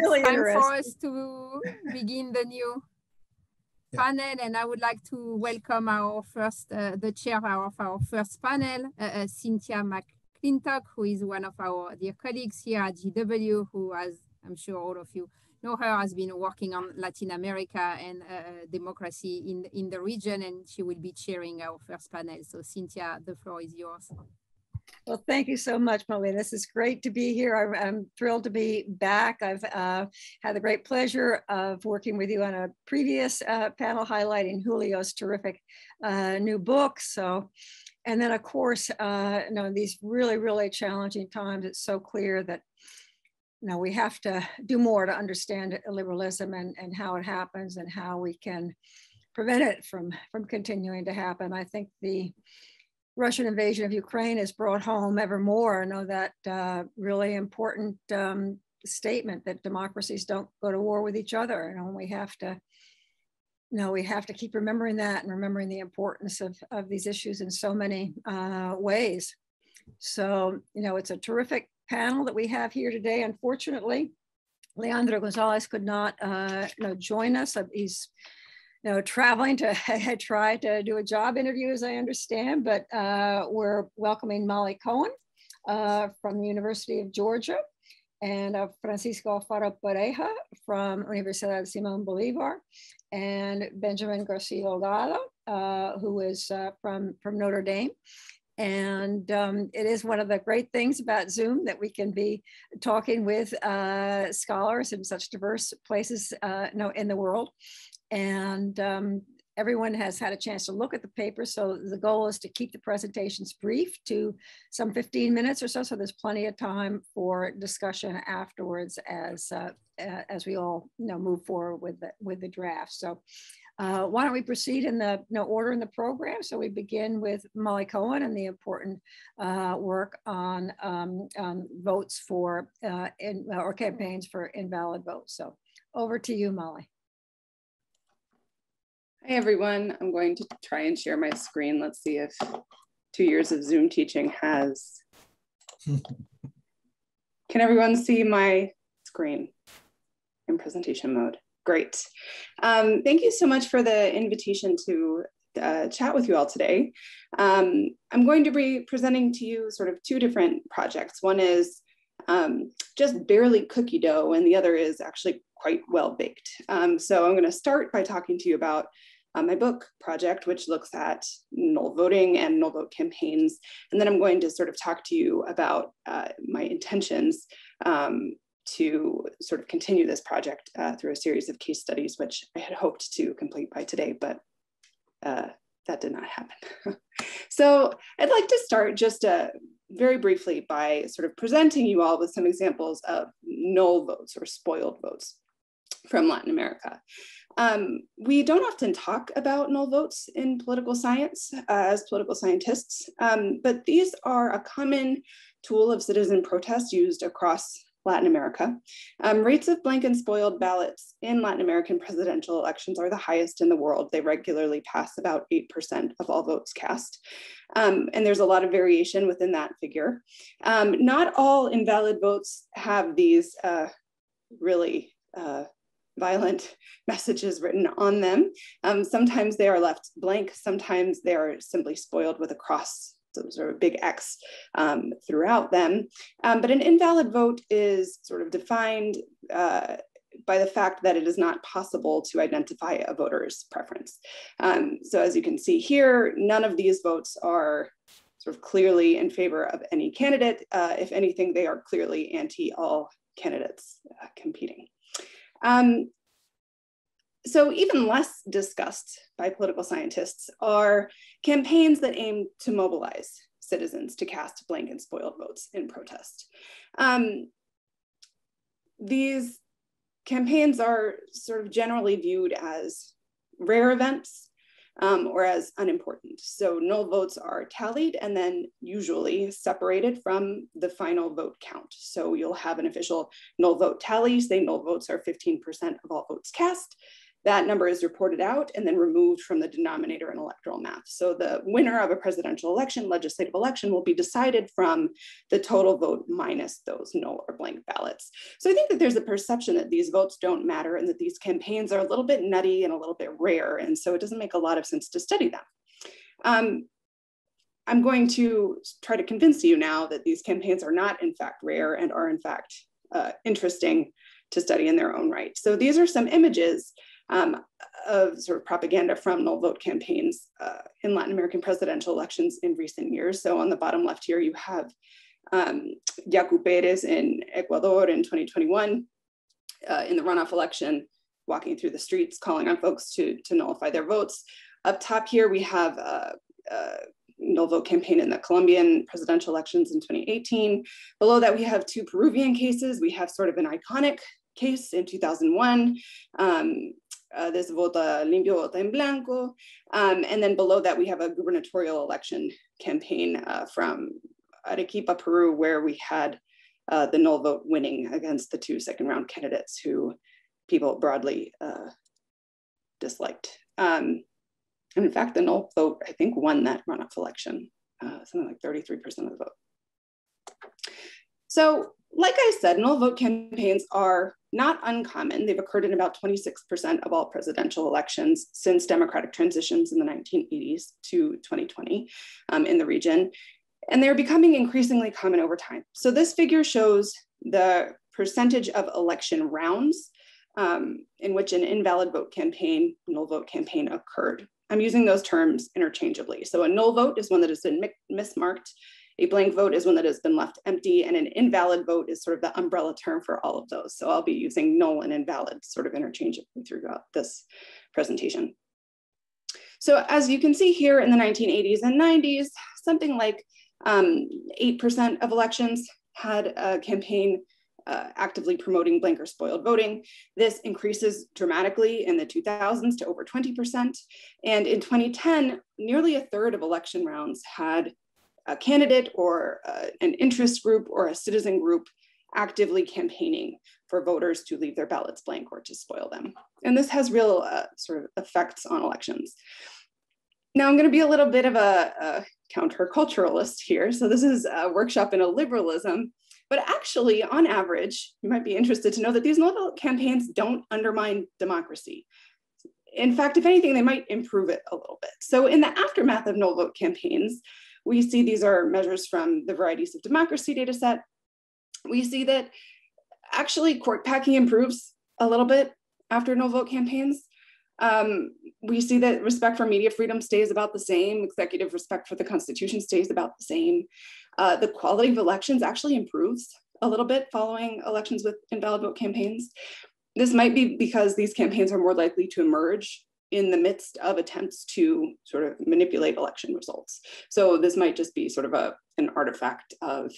really it's time interesting. for us to begin the new panel, and I would like to welcome our first, the chair of our first panel, Cynthia McClintock, who is one of our dear colleagues here at GW, who, as I'm sure all of you know her, has been working on Latin America and democracy in the region, and she will be chairing our first panel. So Cynthia, the floor is yours. Well, thank you so much, Mollie. This is great to be here. I'm thrilled to be back. I've had the great pleasure of working with you on a previous panel highlighting Julio's terrific new book. So, and then of course, in these really, really challenging times, it's so clear that we have to do more to understand illiberalism and how it happens and how we can prevent it from continuing to happen. I think the Russian invasion of Ukraine has brought home ever more, that really important statement that democracies don't go to war with each other. We have to keep remembering that and remembering the importance of these issues in so many ways. So, it's a terrific panel that we have here today. Unfortunately, Leandro Gonzalez could not join us. He's traveling to try to do a job interview, as I understand, but we're welcoming Mollie Cohen from the University of Georgia and Francisco Alfaro Pareja from Universidad Simón Bolívar and Benjamin Garcia Holgado, who is from Notre Dame. And it is one of the great things about Zoom that we can be talking with scholars in such diverse places in the world. And everyone has had a chance to look at the paper. So the goal is to keep the presentations brief to some 15 minutes or so. So there's plenty of time for discussion afterwards as we all move forward with the draft. So why don't we proceed in the order in the program? So we begin with Mollie Cohen and the important work on votes for or campaigns for invalid votes. So over to you, Mollie. Hi, everyone. I'm going to try and share my screen. Let's see if 2 years of Zoom teaching has. Can everyone see my screen in presentation mode? Great. Thank you so much for the invitation to chat with you all today. I'm going to be presenting to you sort of two different projects. One is just barely cookie dough, and the other is actually quite well baked. So I'm going to start by talking to you about my book project, which looks at null voting and null vote campaigns. And then I'm going to sort of talk to you about my intentions to sort of continue this project through a series of case studies, which I had hoped to complete by today, but that did not happen. So I'd like to start just very briefly by sort of presenting you all with some examples of null votes or spoiled votes from Latin America. We don't often talk about null votes in political science as political scientists, but these are a common tool of citizen protest used across Latin America. Rates of blank and spoiled ballots in Latin American presidential elections are the highest in the world. They regularly pass about 8% of all votes cast. And there's a lot of variation within that figure. Not all invalid votes have these really violent messages written on them. Sometimes they are left blank. Sometimes they are simply spoiled with a cross, sort of big X throughout them. But an invalid vote is sort of defined by the fact that it is not possible to identify a voter's preference. So as you can see here, none of these votes are sort of clearly in favor of any candidate. If anything, they are clearly anti all candidates competing. So even less discussed by political scientists are campaigns that aim to mobilize citizens to cast blank and spoiled votes in protest. These campaigns are sort of generally viewed as rare events or as unimportant. So null votes are tallied and then usually separated from the final vote count. So you'll have an official null vote tally, say null votes are 15% of all votes cast. that number is reported out and then removed from the denominator in electoral math. So the winner of a presidential election, legislative election, will be decided from the total vote minus those null or blank ballots. So I think that there's a perception that these votes don't matter and that these campaigns are a little bit nutty and a little bit rare. And so it doesn't make a lot of sense to study them. I'm going to try to convince you now that these campaigns are not in fact rare and are in fact interesting to study in their own right. So these are some images of sort of propaganda from null vote campaigns in Latin American presidential elections in recent years. So on the bottom left here, you have Yacu Pérez in Ecuador in 2021 in the runoff election, walking through the streets, calling on folks to nullify their votes. Up top here, we have a null vote campaign in the Colombian presidential elections in 2018. Below that, we have two Peruvian cases. We have sort of an iconic case in 2001. There's Vota Limpio, Vota en Blanco. And then below that, we have a gubernatorial election campaign from Arequipa, Peru, where we had the null vote winning against the two second round candidates who people broadly disliked. And in fact, the null vote, I think, won that runoff election, something like 33% of the vote. So, like I said, null vote campaigns are not uncommon. They've occurred in about 26% of all presidential elections since democratic transitions in the 1980s to 2020 in the region. And they're becoming increasingly common over time. So this figure shows the percentage of election rounds in which an invalid vote campaign, null vote campaign occurred. I'm using those terms interchangeably. So a null vote is one that has been mismarked. A blank vote is one that has been left empty, and an invalid vote is sort of the umbrella term for all of those. So I'll be using null and invalid sort of interchangeably throughout this presentation. So as you can see here in the 1980s and 90s, something like 8% of elections had a campaign actively promoting blank or spoiled voting. This increases dramatically in the 2000s to over 20%. And in 2010, nearly a third of election rounds had a candidate or an interest group or a citizen group actively campaigning for voters to leave their ballots blank or to spoil them. And this has real sort of effects on elections. Now I'm going to be a little bit of a counterculturalist here. So this is a workshop in illiberalism, but actually on average, you might be interested to know that these null vote campaigns don't undermine democracy. In fact, if anything, they might improve it a little bit. So in the aftermath of null vote campaigns, we see these are measures from the Varieties of Democracy data set. We see that actually court packing improves a little bit after null vote campaigns. We see that respect for media freedom stays about the same. Executive respect for the Constitution stays about the same. The quality of elections actually improves a little bit following elections with invalid vote campaigns. This might be because these campaigns are more likely to emerge in the midst of attempts to sort of manipulate election results. So this might just be sort of an artifact of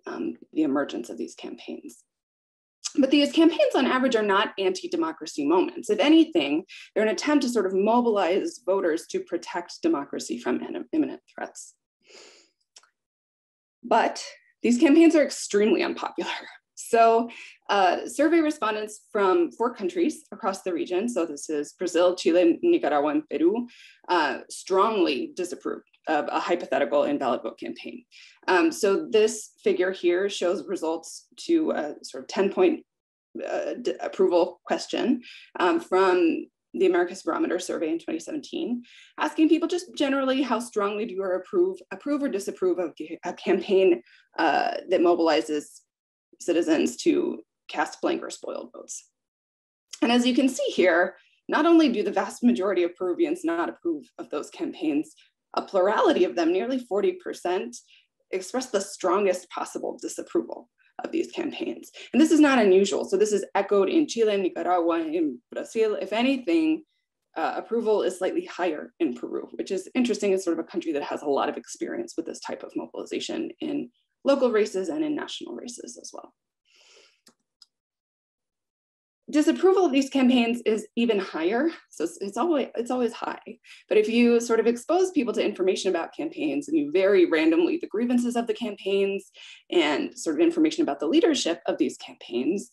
the emergence of these campaigns. But these campaigns on average are not anti-democracy moments. If anything, they're an attempt to sort of mobilize voters to protect democracy from imminent threats. But these campaigns are extremely unpopular. So survey respondents from 4 countries across the region, so this is Brazil, Chile, Nicaragua, and Peru, strongly disapproved of a hypothetical invalid vote campaign. So this figure here shows results to a sort of 10-point approval question from the Americas Barometer survey in 2017, asking people just generally how strongly do you approve or disapprove of a campaign that mobilizes citizens to cast blank or spoiled votes. And as you can see here, not only do the vast majority of Peruvians not approve of those campaigns, a plurality of them, nearly 40%, express the strongest possible disapproval of these campaigns. And this is not unusual. So this is echoed in Chile, Nicaragua, and Brazil. If anything, approval is slightly higher in Peru, which is interesting. It's sort of a country that has a lot of experience with this type of mobilization in local races and in national races as well. Disapproval of these campaigns is even higher, so it's always high. But if you sort of expose people to information about campaigns and you vary randomly the grievances of the campaigns and sort of information about the leadership of these campaigns,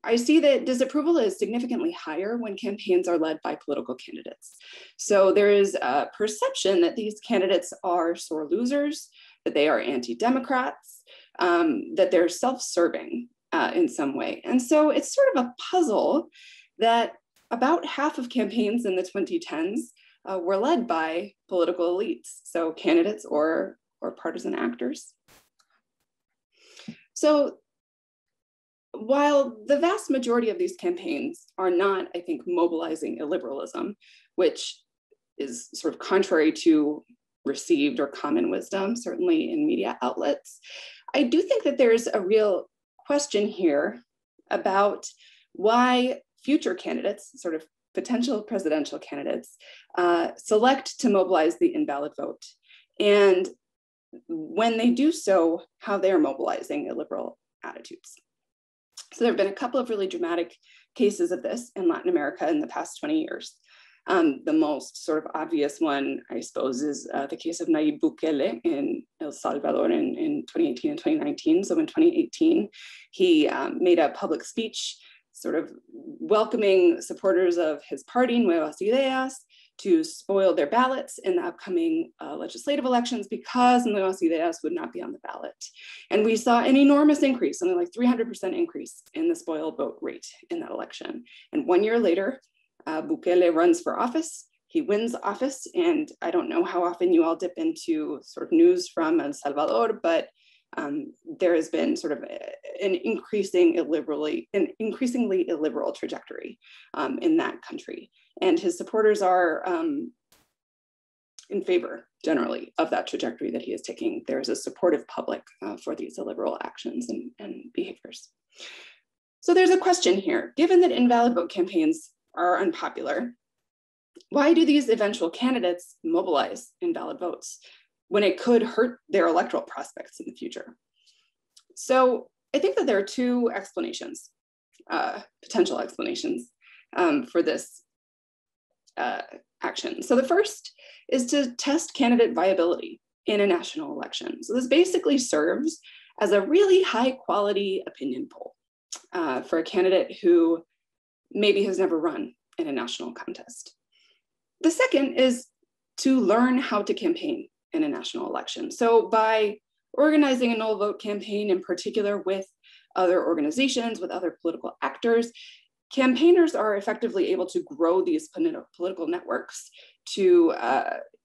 I see that disapproval is significantly higher when campaigns are led by political candidates. So there is a perception that these candidates are sore losers, that they are anti-democrats, that they're self-serving in some way. And so it's sort of a puzzle that about half of campaigns in the 2010s were led by political elites, so candidates or partisan actors. So while the vast majority of these campaigns are not, I think, mobilizing illiberalism, which is sort of contrary to received or common wisdom, certainly in media outlets, I do think that there's a real question here about why future candidates, sort of potential presidential candidates, select to mobilize the invalid vote. And when they do so, how they're mobilizing illiberal attitudes. So there have been a couple of really dramatic cases of this in Latin America in the past 20 years. The most sort of obvious one, I suppose, is the case of Nayib Bukele in El Salvador in 2018 and 2019. So in 2018, he made a public speech sort of welcoming supporters of his party, Nuevas Ideas, to spoil their ballots in the upcoming legislative elections because Nuevas Ideas would not be on the ballot. And we saw an enormous increase, something like 300% increase in the spoiled vote rate in that election. And 1 year later, Bukele runs for office. He wins office. And I don't know how often you all dip into sort of news from El Salvador, but there has been sort of an increasingly illiberal trajectory in that country. And his supporters are in favor, generally, of that trajectory that he is taking. There's a supportive public for these illiberal actions and behaviors. So there's a question here. Given that invalid vote campaigns are unpopular, why do these eventual candidates mobilize invalid votes when it could hurt their electoral prospects in the future? So I think that there are two explanations, potential explanations for this action. So the first is to test candidate viability in a national election. So this basically serves as a really high quality opinion poll for a candidate who maybe has never run in a national contest. The second is to learn how to campaign in a national election. So by organizing a null vote campaign in particular with other organizations, with other political actors, campaigners are effectively able to grow these political networks to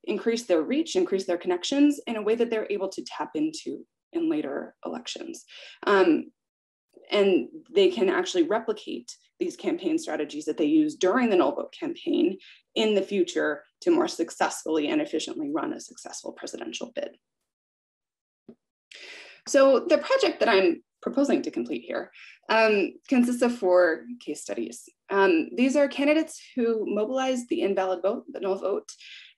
increase their reach, increase their connections in a way that they're able to tap into in later elections. And they can actually replicate these campaign strategies that they use during the null vote campaign in the future to more successfully and efficiently run a successful presidential bid. So the project that I'm proposing to complete here consists of 4 case studies. These are candidates who mobilized the invalid vote, the null vote,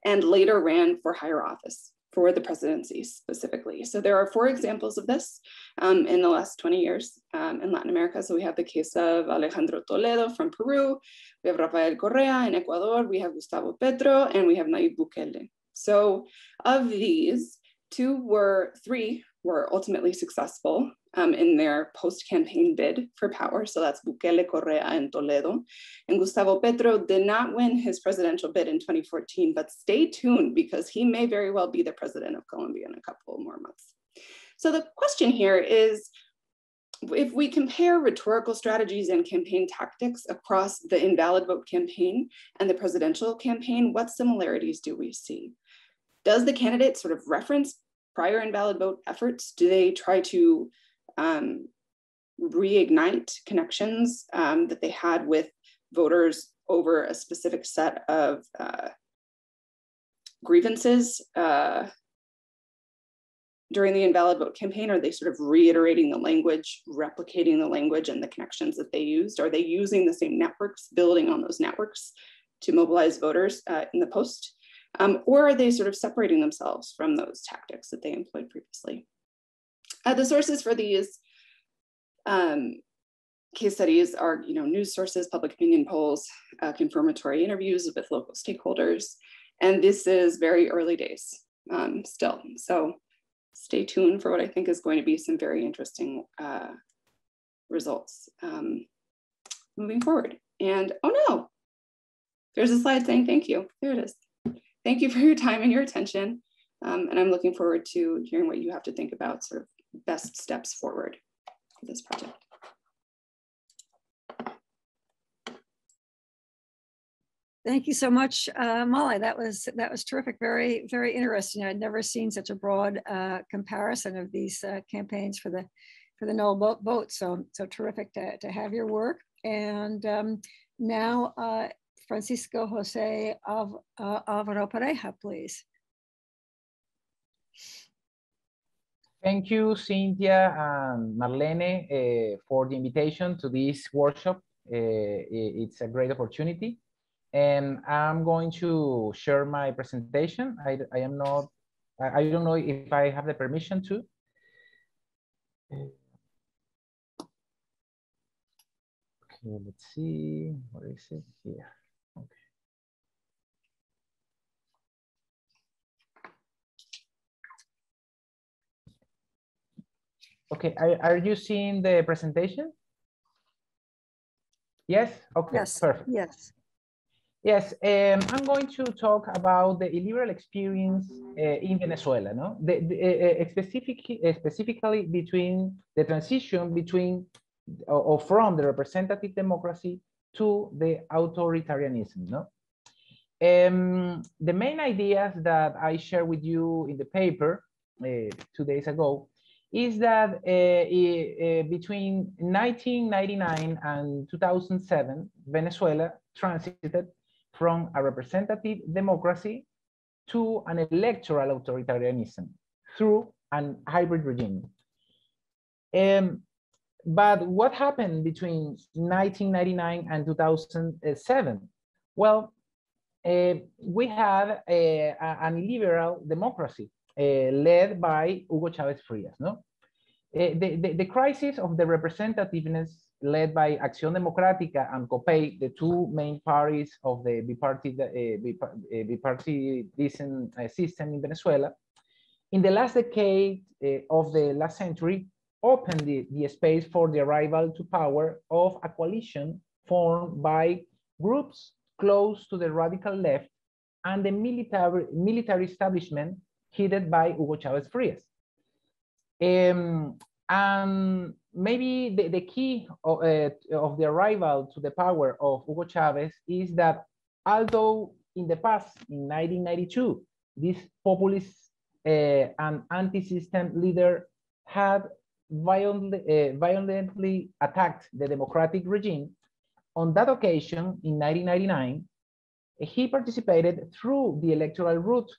and later ran for higher office for the presidency specifically. So there are 4 examples of this in the last 20 years in Latin America. So we have the case of Alejandro Toledo from Peru, we have Rafael Correa in Ecuador, we have Gustavo Petro, and we have Nayib Bukele. So of these, 3 were ultimately successful in their post-campaign bid for power. So that's Bukele, Correa, and Toledo. And Gustavo Petro did not win his presidential bid in 2014, but stay tuned because he may very well be the president of Colombia in a couple more months. So the question here is, if we compare rhetorical strategies and campaign tactics across the invalid vote campaign and the presidential campaign, what similarities do we see? Does the candidate sort of reference prior invalid vote efforts? Do they try to reignite connections that they had with voters over a specific set of grievances during the invalid vote campaign? Are they sort of reiterating the language, replicating the language and the connections that they used? Are they using the same networks, building on those networks to mobilize voters in the post? Or are they sort of separating themselves from those tactics that they employed previously? The sources for these case studies are, news sources, public opinion polls, confirmatory interviews with local stakeholders, and this is very early days still. So stay tuned for what I think is going to be some very interesting results. moving forward. And oh no, there's a slide saying thank you. There it is. Thank you for your time and your attention. And I'm looking forward to hearing what you have to think about sort of best steps forward for this project. Thank you so much, Mollie. That was terrific. Very, very interesting. I'd never seen such a broad comparison of these campaigns for the Null vote. So terrific to have your work. And now Francisco José Alfaro Pareja, please. Thank you, Cynthia and Marlene, for the invitation to this workshop. It's a great opportunity. And I'm going to share my presentation. I don't know if I have the permission to. Okay, let's see, where is it here? Okay, are you seeing the presentation? Yes, okay, yes. Perfect. Yes. Yes, I'm going to talk about the illiberal experience in Venezuela, no? Specifically between the transition between or from the representative democracy to the authoritarianism, no? The main ideas that I share with you in the paper 2 days ago is that between 1999 and 2007, Venezuela transited from a representative democracy to an electoral authoritarianism through an hybrid regime. But what happened between 1999 and 2007? Well, we had an illiberal democracy led by Hugo Chávez Frías, no? The crisis of the representativeness led by Acción Democrática and COPEI, the two main parties of the bipartisan system in Venezuela, in the last decade of the last century, opened the space for the arrival to power of a coalition formed by groups close to the radical left and the military establishment headed by Hugo Chávez Frías. And maybe the key of the arrival to the power of Hugo Chávez is that although in the past, in 1992, this populist and anti-system leader had violently attacked the democratic regime, on that occasion, in 1999, he participated through the electoral route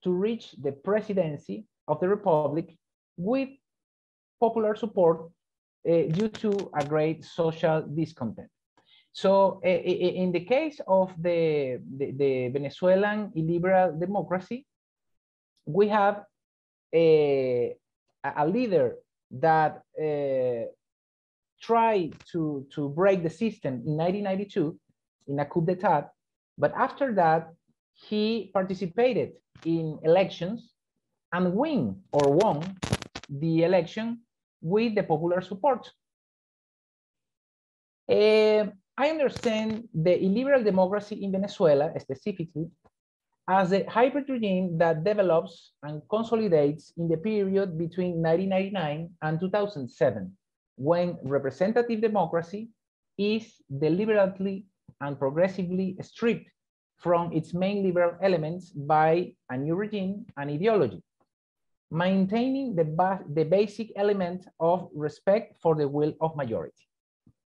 to reach the presidency of the Republic with popular support due to a great social discontent. So in the case of the Venezuelan illiberal democracy, we have a leader that tried to break the system in 1992 in a coup d'etat, but after that, he participated in elections and won the election with the popular support. I understand the illiberal democracy in Venezuela specifically as a hybrid regime that develops and consolidates in the period between 1999 and 2007, when representative democracy is deliberately and progressively stripped from its main liberal elements by a new regime and ideology, maintaining the basic element of respect for the will of majority.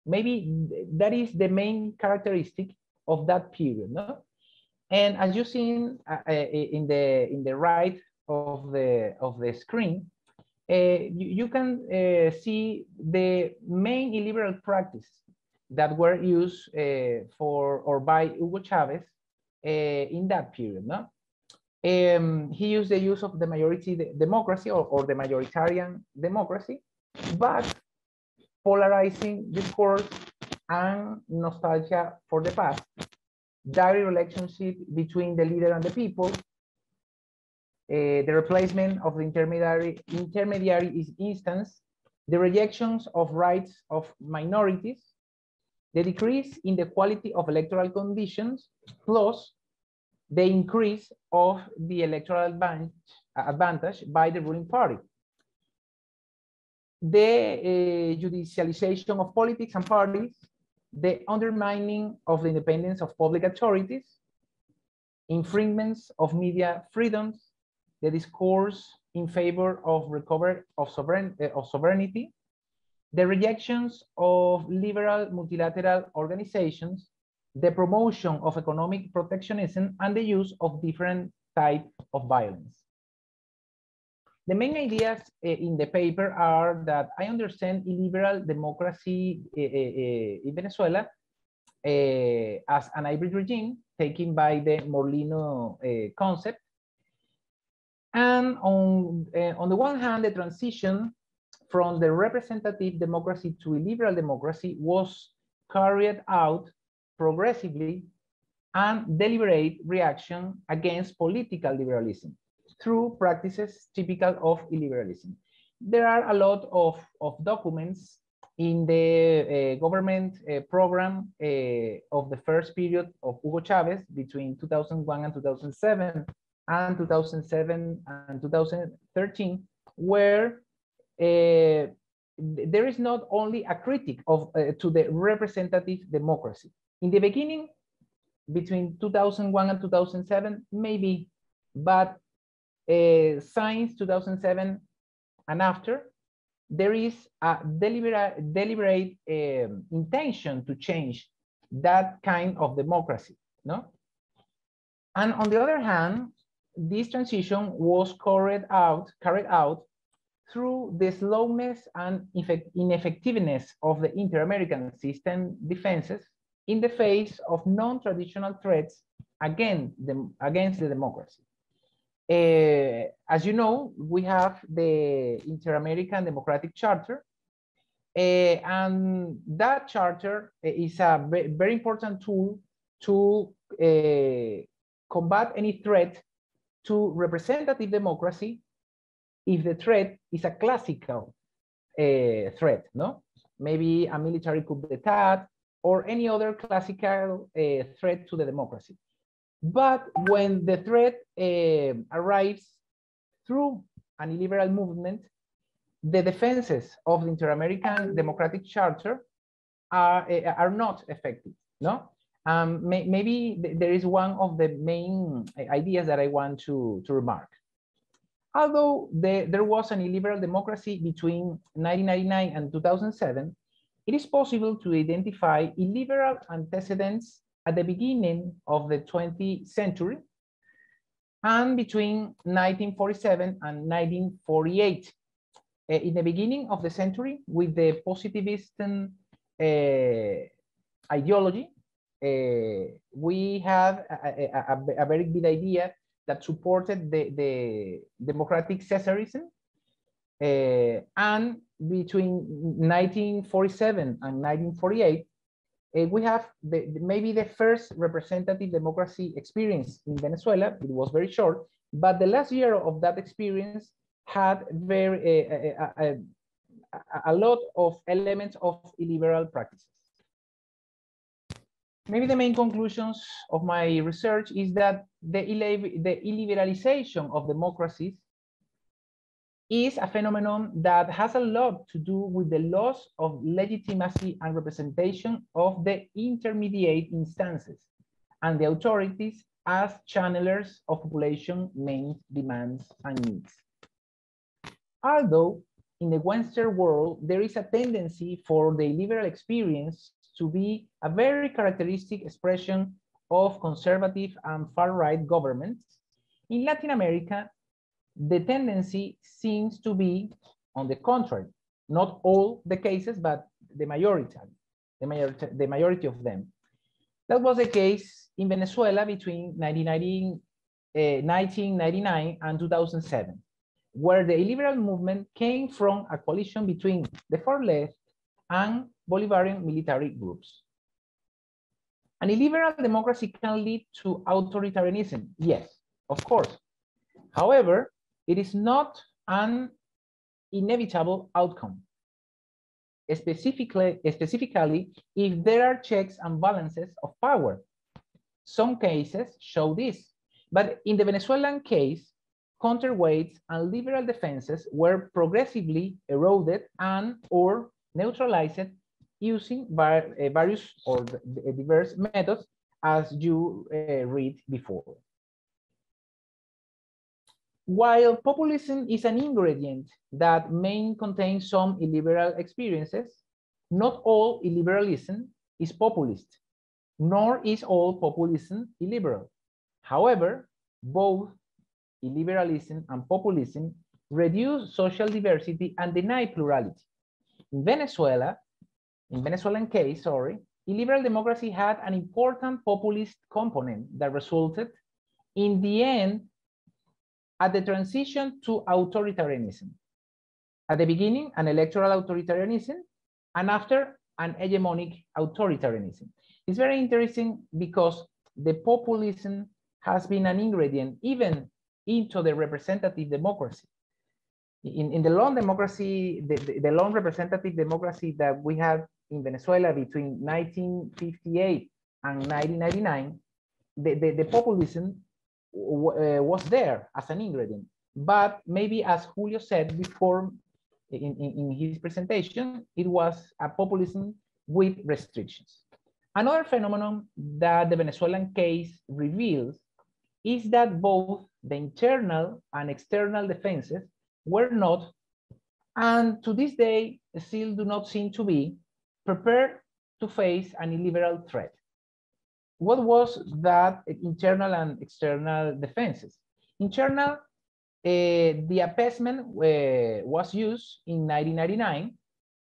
Maybe that is the main characteristic of that period, no? And as you see in the right of the screen, you can see the main illiberal practice that were used by Hugo Chávez in that period, no? He used the use of the majority democracy or the majoritarian democracy, but polarizing discourse and nostalgia for the past, direct relationship between the leader and the people, the replacement of the intermediary instance, the rejections of rights of minorities, the decrease in the quality of electoral conditions, plus the increase of the electoral advantage by the ruling party. The judicialization of politics and parties, the undermining of the independence of public authorities, infringements of media freedoms, the discourse in favor of recovery of sovereignty, the rejections of liberal multilateral organizations, the promotion of economic protectionism, and the use of different types of violence. The main ideas in the paper are that I understand illiberal democracy in Venezuela as an hybrid regime taken by the Morlino concept. And on the one hand, the transition from the representative democracy to illiberal democracy was carried out progressively and deliberate reaction against political liberalism through practices typical of illiberalism. There are a lot of documents in the government program of the first period of Hugo Chavez between 2001 and 2007 and 2007 and 2013, where there is not only a critique of to the representative democracy. In the beginning, between 2001 and 2007, maybe, but since 2007 and after, there is a deliberate intention to change that kind of democracy, no? And on the other hand, this transition was carried out through the slowness and ineffectiveness of the inter-American system defenses in the face of non-traditional threats against the democracy. As you know, we have the Inter-American Democratic Charter, and that charter is a very important tool to combat any threat to representative democracy if the threat is a classical threat, no? Maybe a military coup d'etat or any other classical threat to the democracy. But when the threat arrives through an illiberal movement, the defenses of the Inter-American Democratic Charter are not effective, no? Maybe there is one of the main ideas that I want to remark. Although there was an illiberal democracy between 1999 and 2007, it is possible to identify illiberal antecedents at the beginning of the 20th century and between 1947 and 1948. In the beginning of the century, with the positivist ideology, we had a very good idea that supported the democratic Caesarism. And between 1947 and 1948, we have maybe the first representative democracy experience in Venezuela. It was very short, but the last year of that experience had a lot of elements of illiberal practices. Maybe the main conclusions of my research is that the illiberalization of democracies is a phenomenon that has a lot to do with the loss of legitimacy and representation of the intermediate instances and the authorities as channelers of population main demands and needs. Although in the Western world, there is a tendency for the illiberal experience to be a very characteristic expression of conservative and far-right governments, in Latin America, the tendency seems to be on the contrary. Not all the cases, but the majority of them. That was the case in Venezuela between 1999 and 2007, where the illiberal movement came from a coalition between the far left and Bolivarian military groups. An illiberal democracy can lead to authoritarianism, yes, of course. However, it is not an inevitable outcome. specifically if there are checks and balances of power. Some cases show this, but in the Venezuelan case, counterweights and liberal defenses were progressively eroded and or neutralized using various or diverse methods, as you read before. While populism is an ingredient that may contain some illiberal experiences, not all illiberalism is populist, nor is all populism illiberal. However, both illiberalism and populism reduce social diversity and deny plurality. In Venezuelan case, illiberal democracy had an important populist component that resulted in the end at the transition to authoritarianism. At the beginning, an electoral authoritarianism, and after, an hegemonic authoritarianism. It's very interesting because the populism has been an ingredient even into the representative democracy. In the long democracy, the long representative democracy that we had in Venezuela between 1958 and 1999, the populism was there as an ingredient. But maybe, as Julio said before in his presentation, it was a populism with restrictions. Another phenomenon that the Venezuelan case reveals is that both the internal and external defenses were not, and to this day still do not seem to be, prepared to face an illiberal threat. What was that internal and external defenses? Internal, the appeasement was used in 1999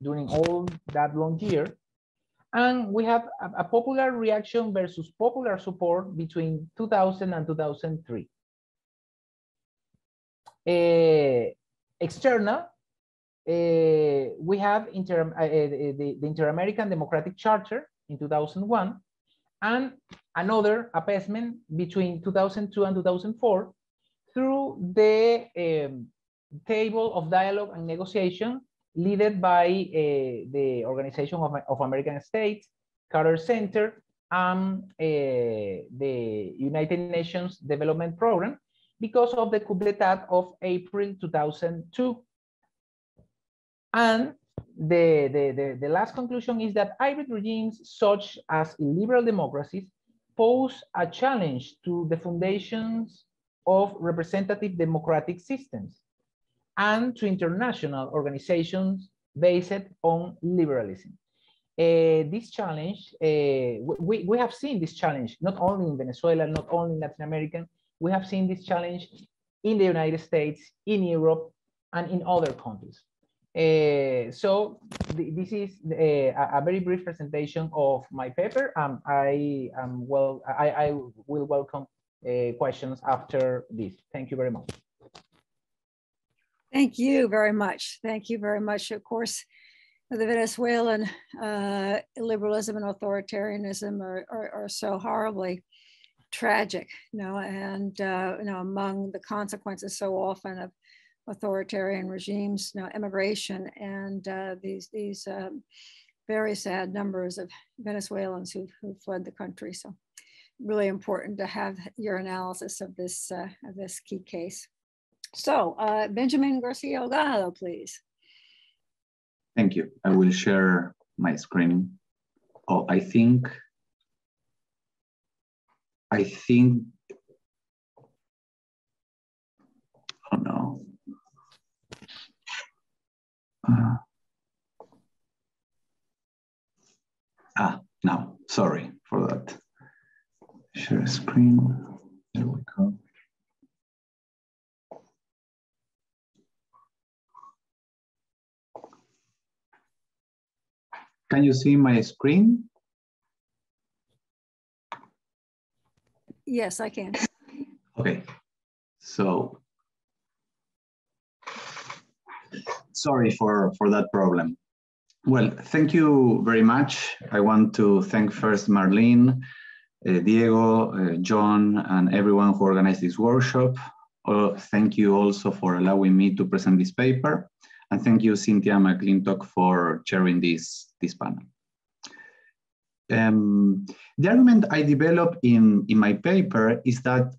during all that long year, and we have a popular reaction versus popular support between 2000 and 2003. External, we have the Inter-American Democratic Charter in 2001, and another appeasement between 2002 and 2004 through the table of dialogue and negotiation led by the Organization of American States, Carter Center, and the United Nations Development Program, because of the coup d'etat of April 2002. And the last conclusion is that hybrid regimes such as illiberal democracies pose a challenge to the foundations of representative democratic systems and to international organizations based on liberalism. This challenge, we have seen this challenge not only in Venezuela, not only in Latin America, we have seen this challenge in the United States, in Europe, and in other countries. So this is a very brief presentation of my paper. I will welcome questions after this. Thank you very much. Thank you very much. Thank you very much. Of course, the Venezuelan illiberalism and authoritarianism are so horribly tragic, and among the consequences so often of authoritarian regimes, immigration, and these very sad numbers of Venezuelans who fled the country. So really important to have your analysis of this key case. So Benjamin Garcia Holgado, please. Thank you. I will share my screen. Oh, I think, oh no. No, sorry for that. Share screen, there we go. Can you see my screen? Yes, I can. Okay, so sorry for that problem. Well, thank you very much. I want to thank first Marlene, Diego, John, and everyone who organized this workshop. Thank you also for allowing me to present this paper. And thank you, Cynthia McClintock, for chairing this panel. The argument I developed in my paper is that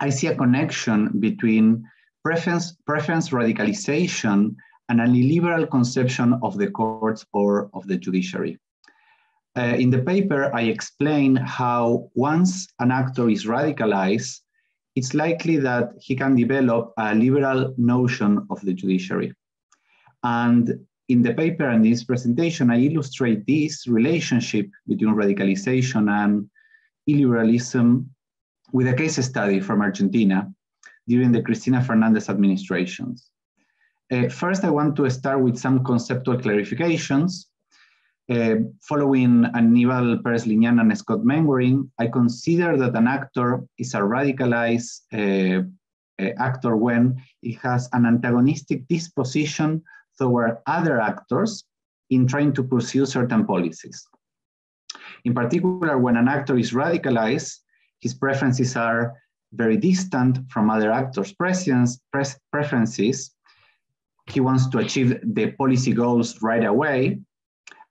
I see a connection between preference radicalization and an illiberal conception of the courts or of the judiciary. In the paper, I explain how once an actor is radicalized, it's likely that he can develop a liberal notion of the judiciary. And in the paper and this presentation, I illustrate this relationship between radicalization and illiberalism with a case study from Argentina during the Cristina Fernández administrations. First, I want to start with some conceptual clarifications. Following Aníbal Pérez-Liñán and Scott Mainwaring, I consider that an actor is a radicalized actor when it has an antagonistic disposition toward other actors in trying to pursue certain policies. In particular, when an actor is radicalized, his preferences are very distant from other actors' preferences. He wants to achieve the policy goals right away,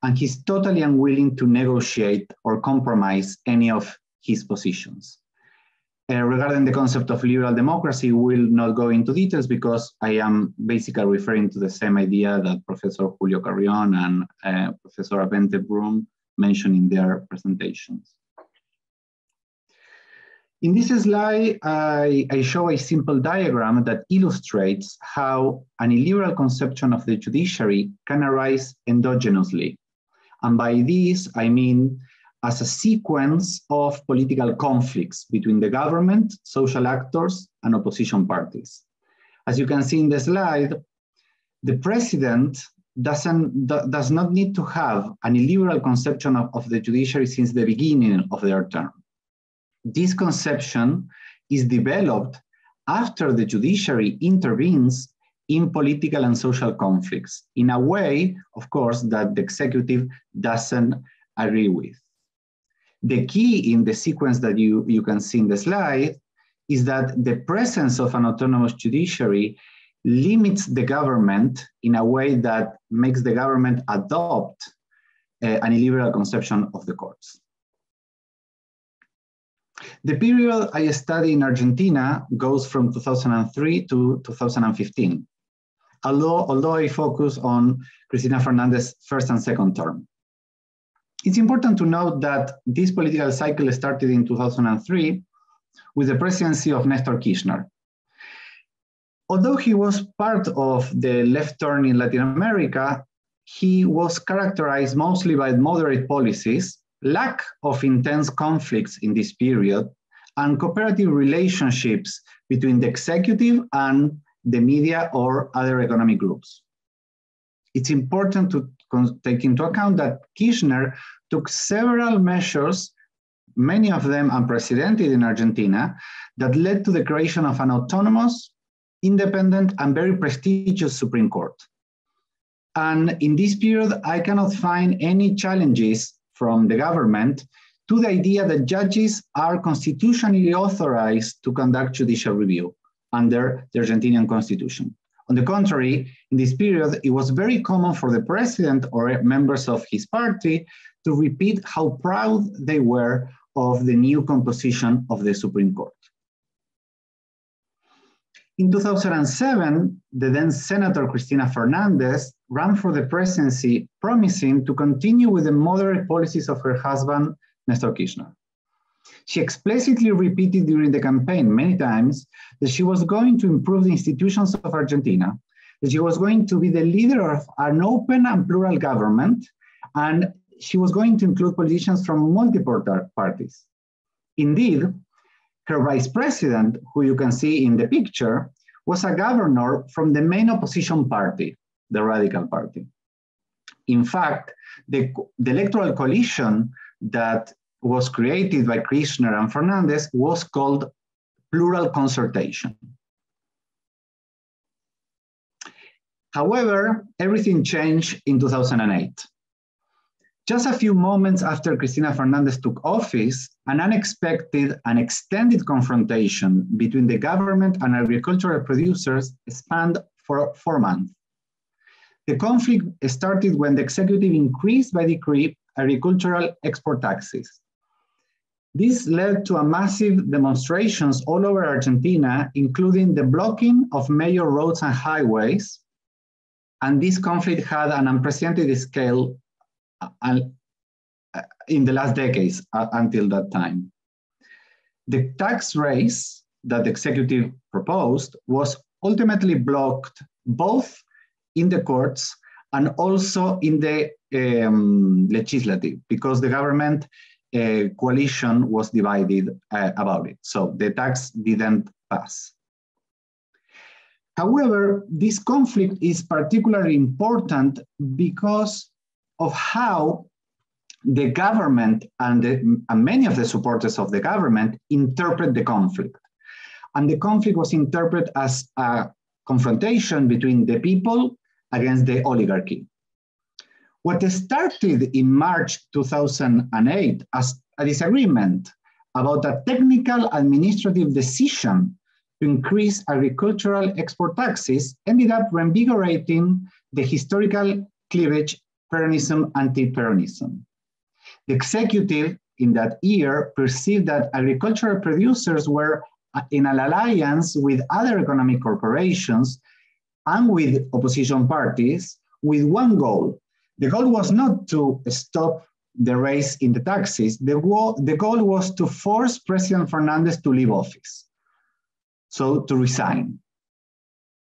and he's totally unwilling to negotiate or compromise any of his positions. Regarding the concept of liberal democracy, we'll not go into details because I am basically referring to the same idea that Professor Julio Carrion and Professor Avente Brum mentioned in their presentations. In this slide, I show a simple diagram that illustrates how an illiberal conception of the judiciary can arise endogenously. And by this, I mean as a sequence of political conflicts between the government, social actors, and opposition parties. As you can see in the slide, the president does not need to have an illiberal conception of the judiciary since the beginning of their term. This conception is developed after the judiciary intervenes in political and social conflicts in a way, of course, that the executive doesn't agree with. The key in the sequence that you can see in the slide is that the presence of an autonomous judiciary limits the government in a way that makes the government adopt an illiberal conception of the courts. The period I study in Argentina goes from 2003 to 2015, although I focus on Cristina Fernández's first and second term. It's important to note that this political cycle started in 2003 with the presidency of Néstor Kirchner. Although he was part of the left turn in Latin America, he was characterized mostly by moderate policies, lack of intense conflicts in this period, and cooperative relationships between the executive and the media or other economic groups. It's important to take into account that Kirchner took several measures, many of them unprecedented in Argentina, that led to the creation of an autonomous, independent, and very prestigious Supreme Court. And in this period, I cannot find any challenges from the government to the idea that judges are constitutionally authorized to conduct judicial review under the Argentinian constitution. On the contrary, in this period, it was very common for the president or members of his party to repeat how proud they were of the new composition of the Supreme Court. In 2007, the then Senator Cristina Fernández ran for the presidency, promising to continue with the moderate policies of her husband, Néstor Kirchner. She explicitly repeated during the campaign many times that she was going to improve the institutions of Argentina, that she was going to be the leader of an open and plural government, and she was going to include politicians from multiple parties. Indeed, her vice president, who you can see in the picture, was a governor from the main opposition party, the Radical Party. In fact, the electoral coalition that was created by Kirchner and Fernández was called Plural Concertation. However, everything changed in 2008. Just a few moments after Cristina Fernández took office, an unexpected and extended confrontation between the government and agricultural producers spanned for 4 months. The conflict started when the executive increased by decree agricultural export taxes. This led to a massive demonstrations all over Argentina, including the blocking of major roads and highways. And this conflict had an unprecedented scale in the last decades until that time. The tax raise that the executive proposed was ultimately blocked both in the courts and also in the legislative, because the government coalition was divided about it. So the tax didn't pass. However, this conflict is particularly important because of how the government and many of the supporters of the government interpret the conflict. And the conflict was interpreted as a confrontation between the people against the oligarchy. What started in March 2008 as a disagreement about a technical administrative decision to increase agricultural export taxes ended up reinvigorating the historical cleavage Peronism, anti-Peronism. The executive in that year perceived that agricultural producers were in an alliance with other economic corporations and with opposition parties with one goal. The goal was not to stop the raise in the taxes. The goal was to force President Fernandez to leave office, so to resign.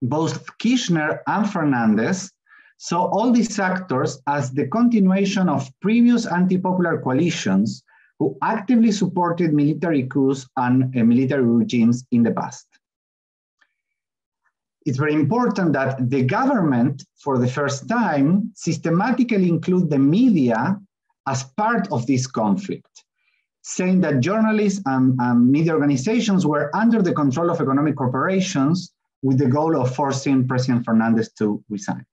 Both Kirchner and Fernandez saw all these actors as the continuation of previous anti-popular coalitions who actively supported military coups and military regimes in the past. It's very important that the government, for the first time, systematically include the media as part of this conflict, saying that journalists and media organizations were under the control of economic corporations with the goal of forcing President Fernandez to resign.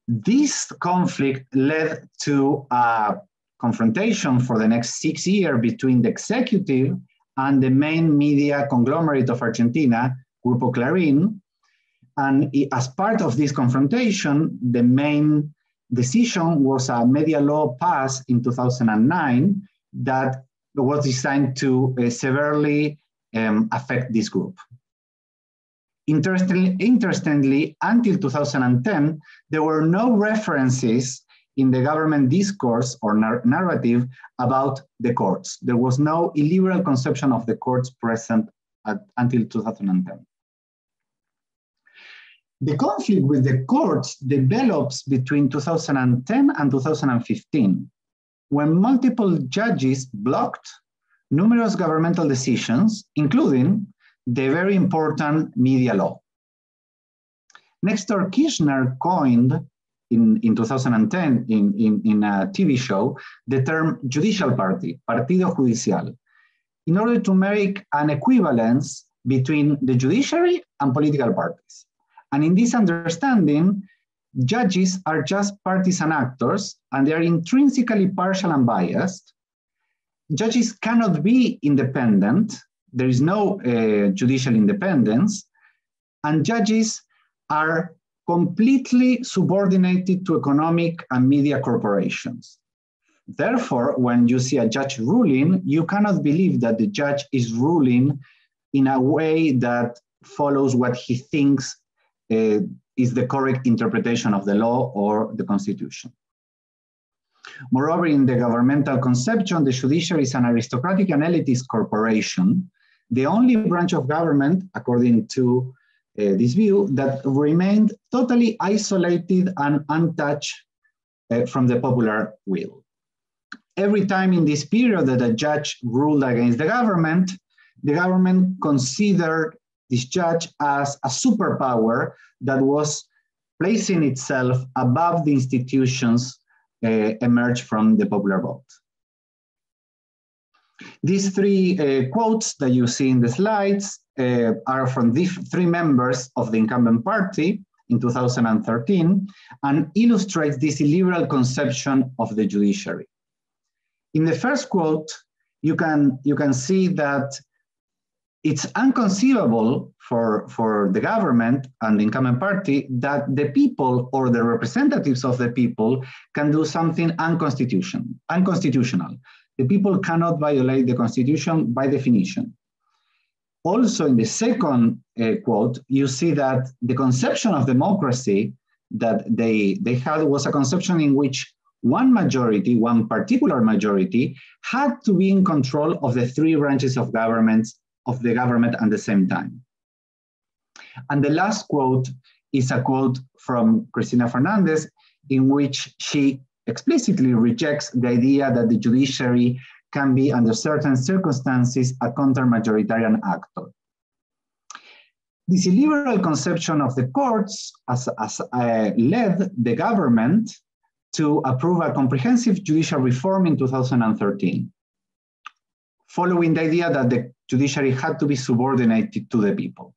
This conflict led to a confrontation for the next 6 years between the executive and the main media conglomerate of Argentina, Grupo Clarín. And as part of this confrontation, the main decision was a media law passed in 2009 that was designed to severely affect this group. Interestingly, until 2010, there were no references in the government discourse or narrative about the courts. There was no illiberal conception of the courts present until 2010. The conflict with the courts develops between 2010 and 2015, when multiple judges blocked numerous governmental decisions, including the very important media law. Néstor Kirchner coined in 2010 in a TV show the term judicial party, partido judicial, in order to make an equivalence between the judiciary and political parties. And in this understanding, judges are just partisan actors and they are intrinsically partial and biased. Judges cannot be independent. There is no judicial independence, and judges are completely subordinated to economic and media corporations. Therefore, when you see a judge ruling, you cannot believe that the judge is ruling in a way that follows what he thinks is the correct interpretation of the law or the Constitution. Moreover, in the governmental conception, the judiciary is an aristocratic and elitist corporation, the only branch of government, according to this view, that remained totally isolated and untouched from the popular will. Every time in this period that a judge ruled against the government considered this judge as a superpower that was placing itself above the institutions emerged from the popular vote. These three quotes that you see in the slides are from the three members of the incumbent party in 2013 and illustrates this illiberal conception of the judiciary. In the first quote, you can see that it's unconceivable for the government and the incumbent party that the people or the representatives of the people can do something unconstitutional. The people cannot violate the Constitution by definition. Also, in the second quote, you see that the conception of democracy that they had was a conception in which one majority, one particular majority, had to be in control of the three branches of the government at the same time. And the last quote is a quote from Cristina Fernandez, in which she explicitly rejects the idea that the judiciary can be, under certain circumstances, a counter-majoritarian actor. This illiberal conception of the courts led the government to approve a comprehensive judicial reform in 2013, following the idea that the judiciary had to be subordinated to the people.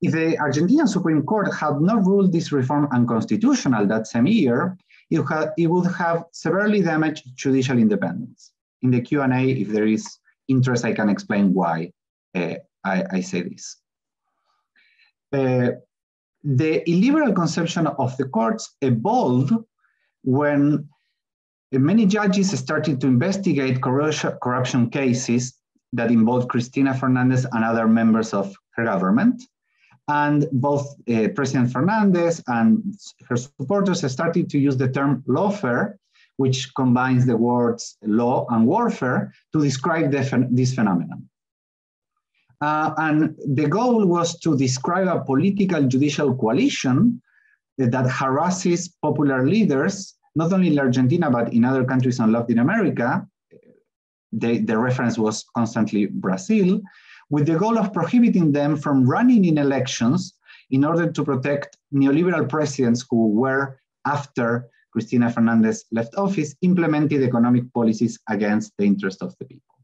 If the Argentine Supreme Court had not ruled this reform unconstitutional that same year, it would have severely damaged judicial independence. In the Q&A, if there is interest, I can explain why I say this. The illiberal conception of the courts evolved when many judges started to investigate corruption cases that involved Cristina Fernandez and other members of her government. And both President Fernandez and her supporters started to use the term lawfare, which combines the words law and warfare, to describe this phenomenon. And the goal was to describe a political judicial coalition that harasses popular leaders, not only in Argentina, but in other countries in Latin America. The reference was constantly Brazil, with the goal of prohibiting them from running in elections in order to protect neoliberal presidents who were, after Cristina Fernandez left office, implemented economic policies against the interest of the people.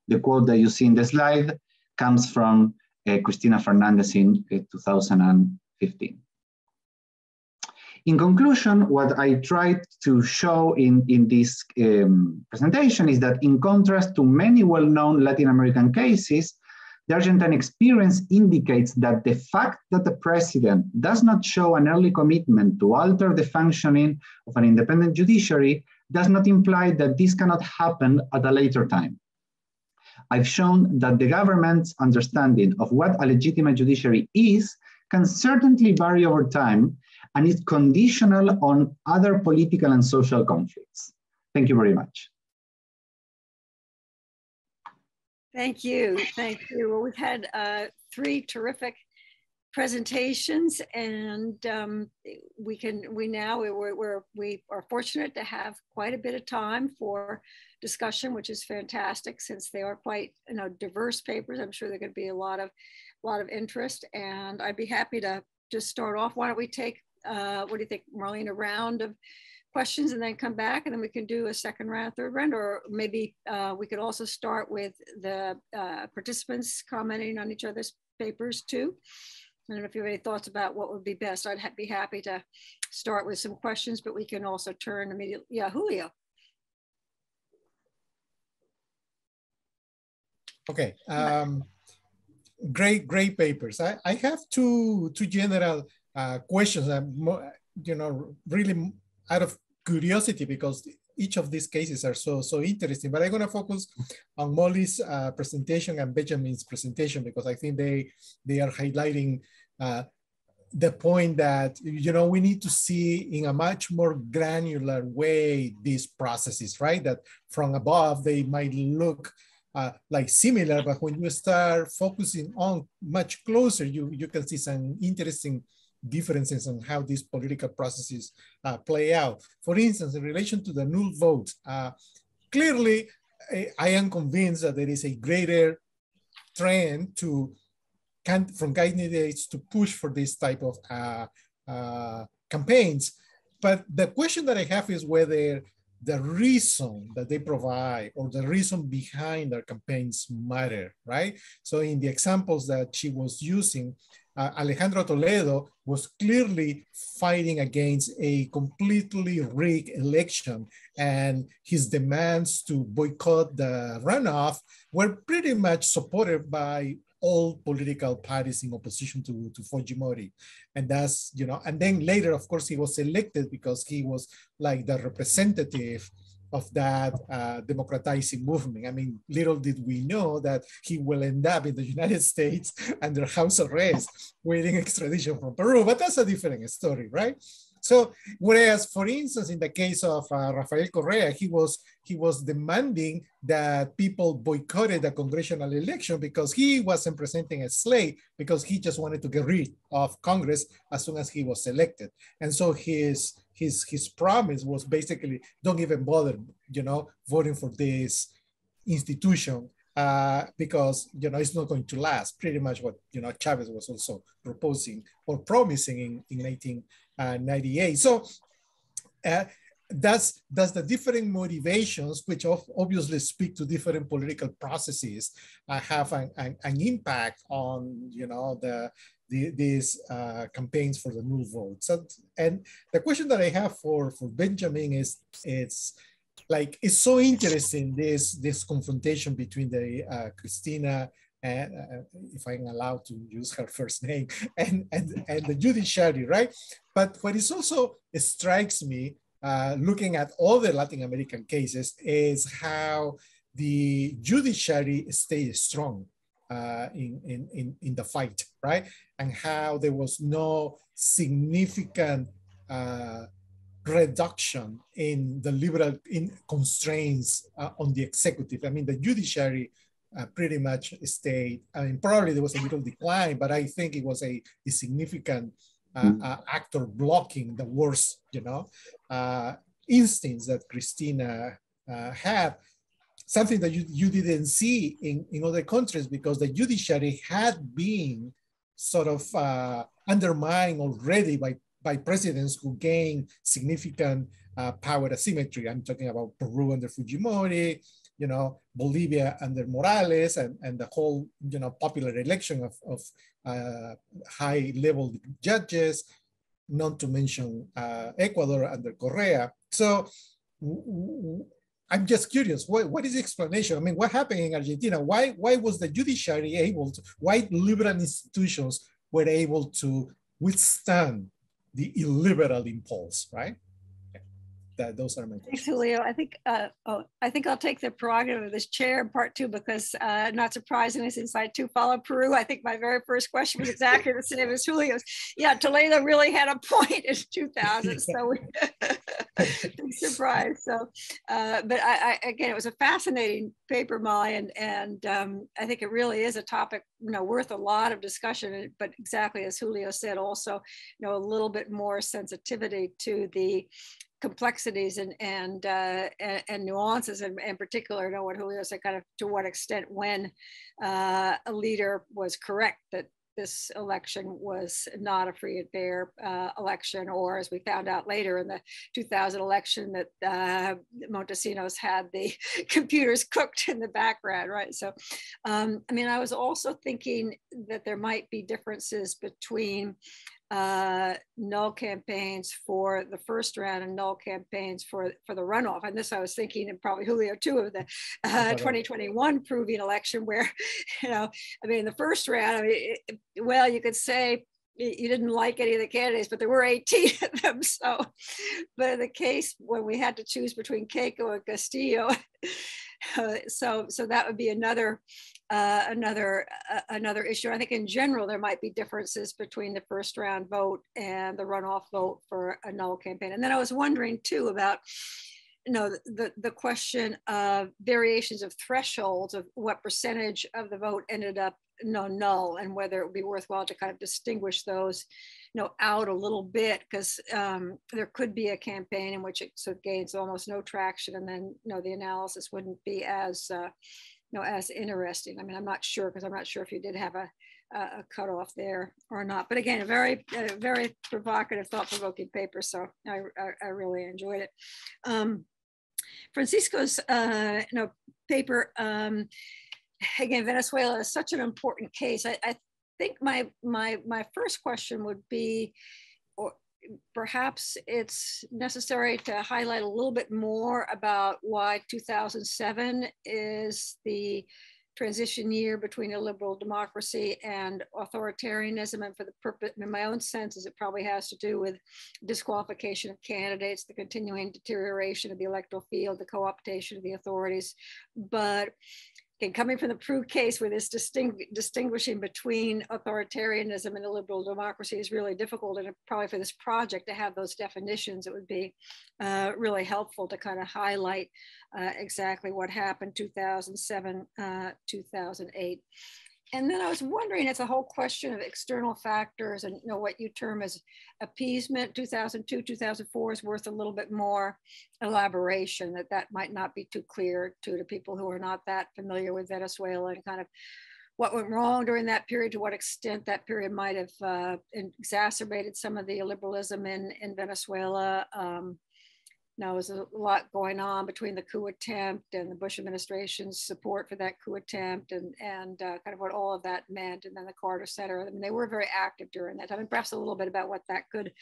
The quote that you see in the slide comes from Cristina Fernandez in 2015. In conclusion, what I tried to show in this presentation is that, in contrast to many well-known Latin American cases, the Argentine experience indicates that the fact that the president does not show an early commitment to alter the functioning of an independent judiciary does not imply that this cannot happen at a later time. I've shown that the government's understanding of what a legitimate judiciary is can certainly vary over time and is conditional on other political and social conflicts. Thank you very much. Thank you, thank you. Well, we've had 3 terrific presentations, and we are fortunate to have quite a bit of time for discussion, which is fantastic, since they are quite diverse papers. I'm sure there could be a lot of interest, and I'd be happy to just start off. Why don't we take, what do you think, Marlene, a round of questions and then come back, and then we can do a second round, third round, or maybe we could also start with the participants commenting on each other's papers too. I don't know if you have any thoughts about what would be best. I'd be happy to start with some questions, but we can also turn immediately. Yeah, Julio. Okay, great papers. I have two general questions. Really out of curiosity, because each of these cases are so interesting. But I'm going to focus on Mollie's presentation and Benjamin's presentation, because I think they are highlighting the point that we need to see in a much more granular way these processes, right? That from above they might look like similar, but when you start focusing on much closer, you can see some interesting differences on how these political processes play out. For instance, in relation to the null vote, clearly I am convinced that there is a greater trend from candidates to push for this type of campaigns. But the question that I have is whether the reason that they provide or the reason behind their campaigns matter, right? So in the examples that she was using, Alejandro Toledo was clearly fighting against a completely rigged election, and his demands to boycott the runoff were pretty much supported by all political parties in opposition to Fujimori. And that's, you know, and then later, of course, he was elected because he was like the representative of that democratizing movement. I mean, little did we know that he will end up in the United States under house arrest, waiting extradition from Peru, but that's a different story, right? So, whereas, for instance, in the case of Rafael Correa, he was demanding that people boycotted the congressional election because he wasn't presenting a slate, because he just wanted to get rid of Congress as soon as he was elected. And so his promise was basically, don't even bother, you know, voting for this institution because, you know, it's not going to last. Pretty much what, you know, Chavez was also proposing or promising in 1998. So that's the different motivations, which obviously speak to different political processes, have an impact on, you know, these campaigns for the Null vote. So, and the question that I have for Benjamin is, it's so interesting, this confrontation between the Cristina and if I'm allowed to use her first name, and the judiciary, right? But what is also strikes me, looking at all the Latin American cases, is how the judiciary stayed strong in the fight, right? And how there was no significant reduction in the liberal constraints on the executive. I mean, the judiciary pretty much stayed. I mean, probably there was a little decline, but I think it was a significant actor blocking the worst, you know, instincts that Cristina had. Something that you didn't see in other countries, because the judiciary had been sort of undermined already by presidents who gained significant power asymmetry. I'm talking about Peru under Fujimori, you know, Bolivia under Morales, and the whole, you know, popular election of high-level judges, not to mention Ecuador under Correa. So I'm just curious, what is the explanation? I mean, what happened in Argentina? Why was the judiciary able to, why liberal institutions were able to withstand the illiberal impulse, right? Those are my questions. Thanks, Julio. I think I'll take the prerogative of this chair in part two, because not surprisingly, since I too follow Peru, I think my very first question was exactly the same as Julio's. Yeah, Toledo really had a point in 2000, so big surprise. So, but again, it was a fascinating paper, Mollie, and I think it really is a topic, you know, worth a lot of discussion. But exactly as Julio said, also, you know, a little bit more sensitivity to the complexities and nuances, and in particular, you know, what Julio said, kind of to what extent when a leader was correct that this election was not a free and fair election, or as we found out later in the 2000 election, that Montesinos had the computers cooked in the background, right? So, I mean, I was also thinking that there might be differences between null campaigns for the first round and null campaigns for the runoff. And this I was thinking, and probably Julio too, of the 2021 Peruvian election, where, you know, I mean, the first round, I mean, well, you could say you didn't like any of the candidates, but there were 18 of them. So, but in the case when we had to choose between Keiko and Castillo, so that would be another issue. I think in general, there might be differences between the first round vote and the runoff vote for a null campaign. And then I was wondering too about, you know, the question of variations of thresholds of what percentage of the vote ended up null, and whether it would be worthwhile to kind of distinguish those, you know, out a little bit, because there could be a campaign in which it sort of gains almost no traction, and then, you know, the analysis wouldn't be as you know, as interesting. I mean, I'm not sure, because I'm not sure if you did have a cutoff there or not. But again, a very provocative, thought-provoking paper. So I really enjoyed it. Francisco's paper, again, Venezuela is such an important case. I think my first question would be, or perhaps it's necessary to highlight a little bit more about why 2007 is the transition year between illiberal democracy and authoritarianism. And for the purpose, in my own sense, is it probably has to do with disqualification of candidates, the continuing deterioration of the electoral field, the co-optation of the authorities. But again, coming from the Peru case, where this distinguishing between authoritarianism and illiberal democracy is really difficult, and probably for this project to have those definitions, it would be really helpful to kind of highlight exactly what happened 2007, 2008. And then I was wondering, it's a whole question of external factors and what you term as appeasement. 2002, 2004 is worth a little bit more elaboration, that might not be too clear to people who are not that familiar with Venezuela, and kind of what went wrong during that period, to what extent that period might have exacerbated some of the illiberalism in Venezuela. Now, there's a lot going on between the coup attempt and the Bush administration's support for that coup attempt, and kind of what all of that meant, and then the Carter Center. I mean, they were very active during that time, and perhaps a little bit about what that could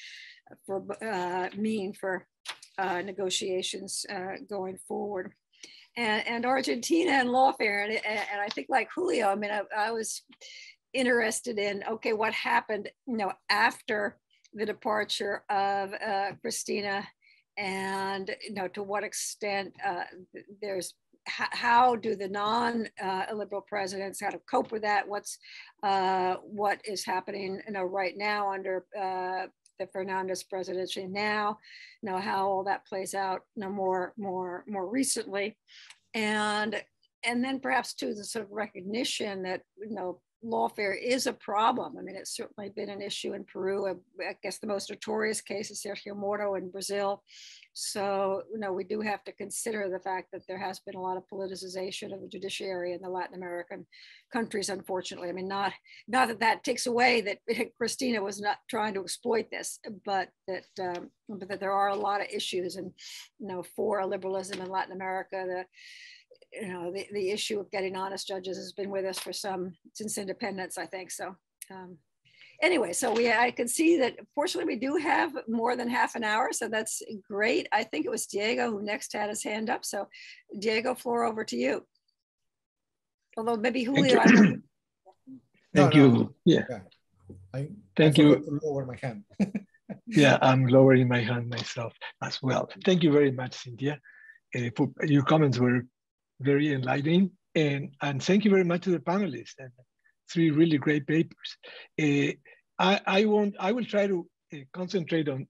mean for negotiations going forward. And Argentina and lawfare, and I think like Julio, I mean, I was interested in, okay, what happened, after the departure of Cristina, and to what extent how do the non-illiberal presidents kind of cope with that? What is happening right now under the Fernandez presidency now? How all that plays out more recently, and then perhaps too the sort of recognition that lawfare is a problem. I mean, it's certainly been an issue in Peru. I guess the most notorious case is Sergio Moro in Brazil. So, we do have to consider the fact that there has been a lot of politicization of the judiciary in the Latin American countries, unfortunately. I mean, not that takes away that Cristina was not trying to exploit this, but that there are a lot of issues, and, for illiberalism in Latin America, the issue of getting honest judges has been with us since independence, I think. So anyway, so I can see that fortunately we do have more than half an hour, so that's great. I think it was Diego who next had his hand up. So Diego, floor over to you. Although maybe Julio. Thank you. Yeah. Thank you. To lower my hand. Yeah, I'm lowering my hand myself as well. Thank you very much, Cynthia. Your comments were very enlightening, and thank you very much to the panelists, and 3 really great papers. I will try to concentrate on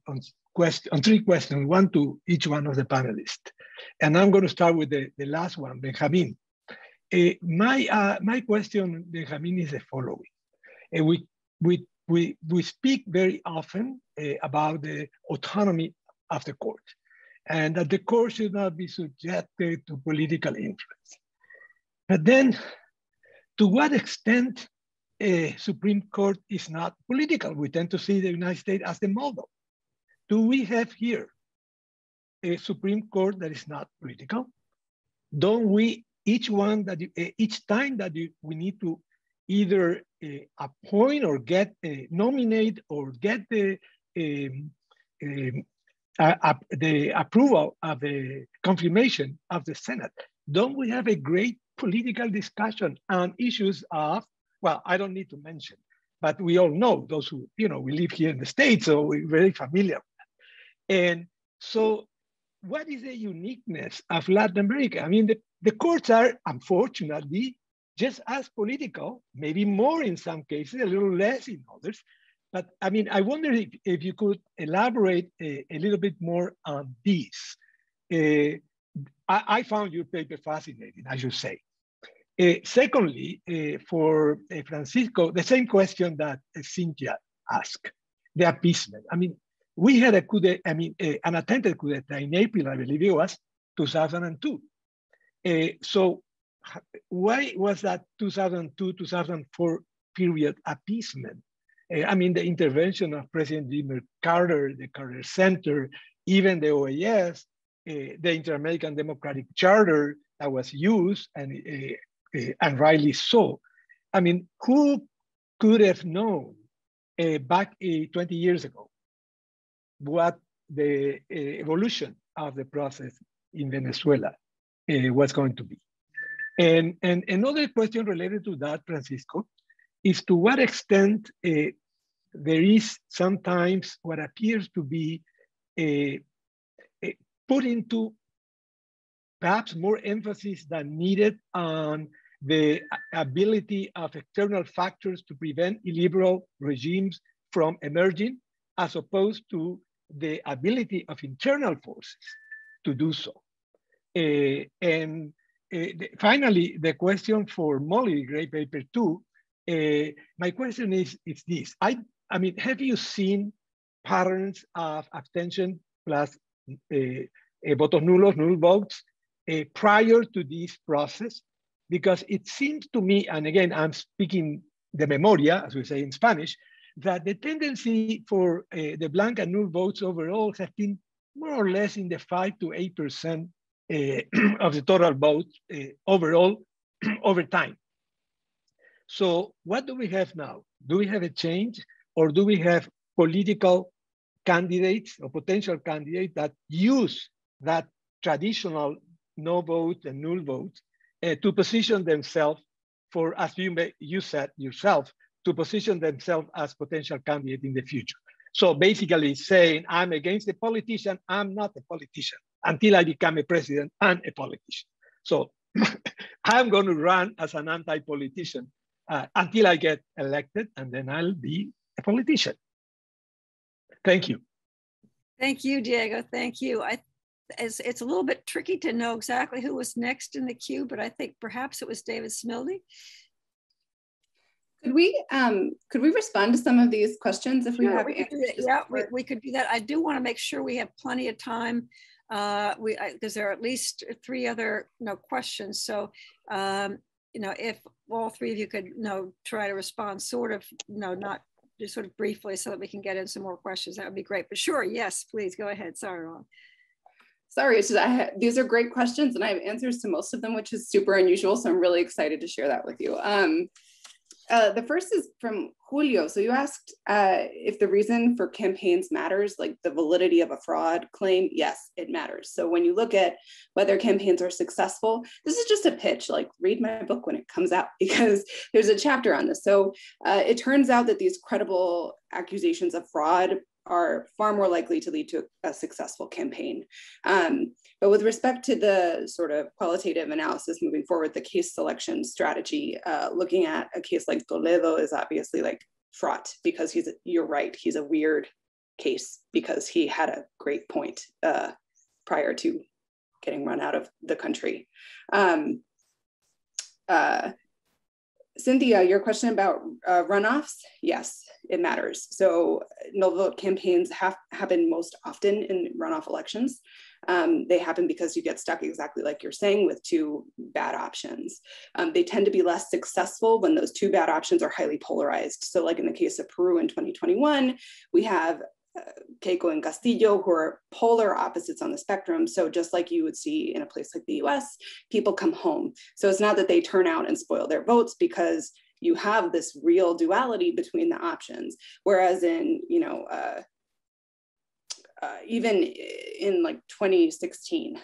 3 questions, one to each one of the panelists, and I'm going to start with the last one, Benjamin. My question, Benjamin, is the following. We speak very often about the autonomy of the court, and that the court should not be subjected to political influence. But then, to what extent a Supreme Court is not political? We tend to see the United States as the model. Do we have here a Supreme Court that is not political? Don't we, each time that we need to either appoint or get, nominate or get the approval of the confirmation of the Senate, don't we have a great political discussion on issues of, well, I don't need to mention, but we all know, those who, we live here in the States, so we're very familiar with that. And so what is the uniqueness of Latin America? I mean, the courts are, unfortunately, just as political, maybe more in some cases, a little less in others. But I mean, I wonder if you could elaborate a little bit more on this. I found your paper fascinating, I should say. Secondly, for Francisco, the same question that Cynthia asked, the appeasement. I mean, we had an attempted coup d'etat in April, I believe it was, 2002. So why was that 2002, 2004 period appeasement? I mean, the intervention of President Jimmy Carter, the Carter Center, even the OAS, the Inter-American Democratic Charter that was used, and rightly so. I mean, who could have known back 20 years ago what the evolution of the process in Venezuela was going to be? And another question related to that, Francisco, is to what extent there is sometimes what appears to be put into perhaps more emphasis than needed on the ability of external factors to prevent illiberal regimes from emerging, as opposed to the ability of internal forces to do so. Finally, the question for Mollie, Great Paper 2, my question is this. I mean, have you seen patterns of abstention plus votos nulos, null votes, prior to this process? Because it seems to me, and again, I'm speaking de memoria, as we say in Spanish, that the tendency for the blank and null votes overall has been more or less in the 5 to 8% of the total votes overall over time. So what do we have now? Do we have a change, or do we have political candidates or potential candidates that use that traditional no vote and null vote to position themselves for, as you said yourself, to position themselves as potential candidate in the future? So basically saying, I'm against the politician, I'm not a politician. Until I become a president, I'm a politician. So I'm going to run as an anti-politician until I get elected, and then I'll be a politician. Thank you. Thank you, Diego. Thank you. It's a little bit tricky to know exactly who was next in the queue, but I think perhaps it was David Smildy. Could we respond to some of these questions if we have answers? Yeah, we could do that. I do want to make sure we have plenty of time because there are at least 3 other questions. So if all 3 of you could try to respond sort of not just sort of briefly, so that we can get in some more questions, that would be great. But sure, yes, please go ahead. Sorry, Ron. Sorry, it's just these are great questions, and I have answers to most of them, which is super unusual. So I'm really excited to share that with you. The first is from Julio. So you asked if the reason for campaigns matters, like the validity of a fraud claim. Yes, it matters. So when you look at whether campaigns are successful, this is just a pitch, like read my book when it comes out, because there's a chapter on this. So it turns out that these credible accusations of fraud are far more likely to lead to a successful campaign. But with respect to the sort of qualitative analysis moving forward, the case selection strategy, looking at a case like Toledo is obviously like fraught, because you're right, he's a weird case because he had a great point prior to getting run out of the country. Cynthia, your question about runoffs, yes, it matters. So no vote campaigns happen most often in runoff elections. They happen because you get stuck exactly like you're saying with 2 bad options. They tend to be less successful when those 2 bad options are highly polarized. So like in the case of Peru in 2021, we have Keiko and Castillo, who are polar opposites on the spectrum. So just like you would see in a place like the US, people come home. So it's not that they turn out and spoil their votes, because you have this real duality between the options. Whereas in, even in like 2016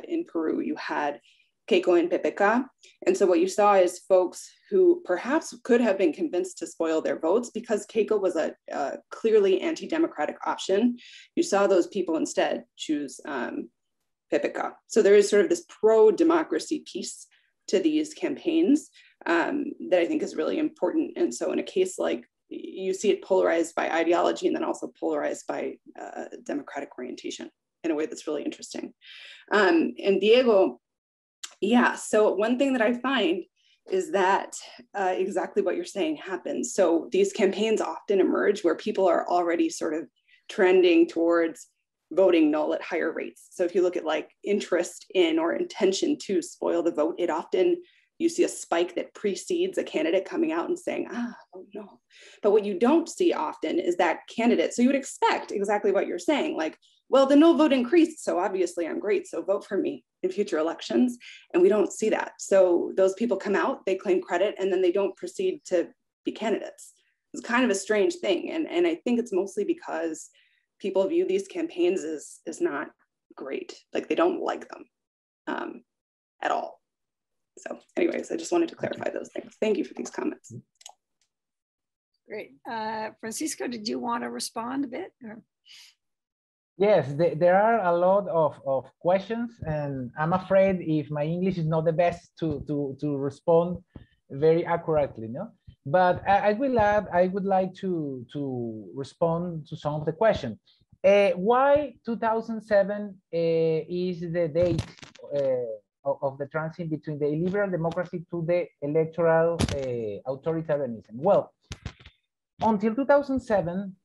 in Peru, you had Keiko and PPK. And so what you saw is folks who perhaps could have been convinced to spoil their votes because Keiko was a clearly anti-democratic option. You saw those people instead choose PPK. So there is sort of this pro-democracy piece to these campaigns that I think is really important. And so in a case like, you see it polarized by ideology and then also polarized by democratic orientation in a way that's really interesting. And Diego, yeah, so one thing that I find is that exactly what you're saying happens. So these campaigns often emerge where people are already sort of trending towards voting null at higher rates. So if you look at like interest in or intention to spoil the vote, it often you see a spike that precedes a candidate coming out and saying, oh no. But what you don't see often is that candidate. So you would expect exactly what you're saying, like, well, the no vote increased, so obviously I'm great, so vote for me in future elections. And we don't see that. So those people come out, they claim credit, and then they don't proceed to be candidates. It's kind of a strange thing. And I think it's mostly because people view these campaigns as not great. Like, they don't like them at all. So anyways, I just wanted to clarify those things. Thank you for these comments. Great. Francisco, did you want to respond a bit? Or? Yes, there are a lot of questions, and I'm afraid if my English is not the best to respond very accurately, no? But I will add, I would like to respond to some of the questions. Why 2007 is the date of the transit between the illiberal democracy to the electoral authoritarianism? Well, until 2007,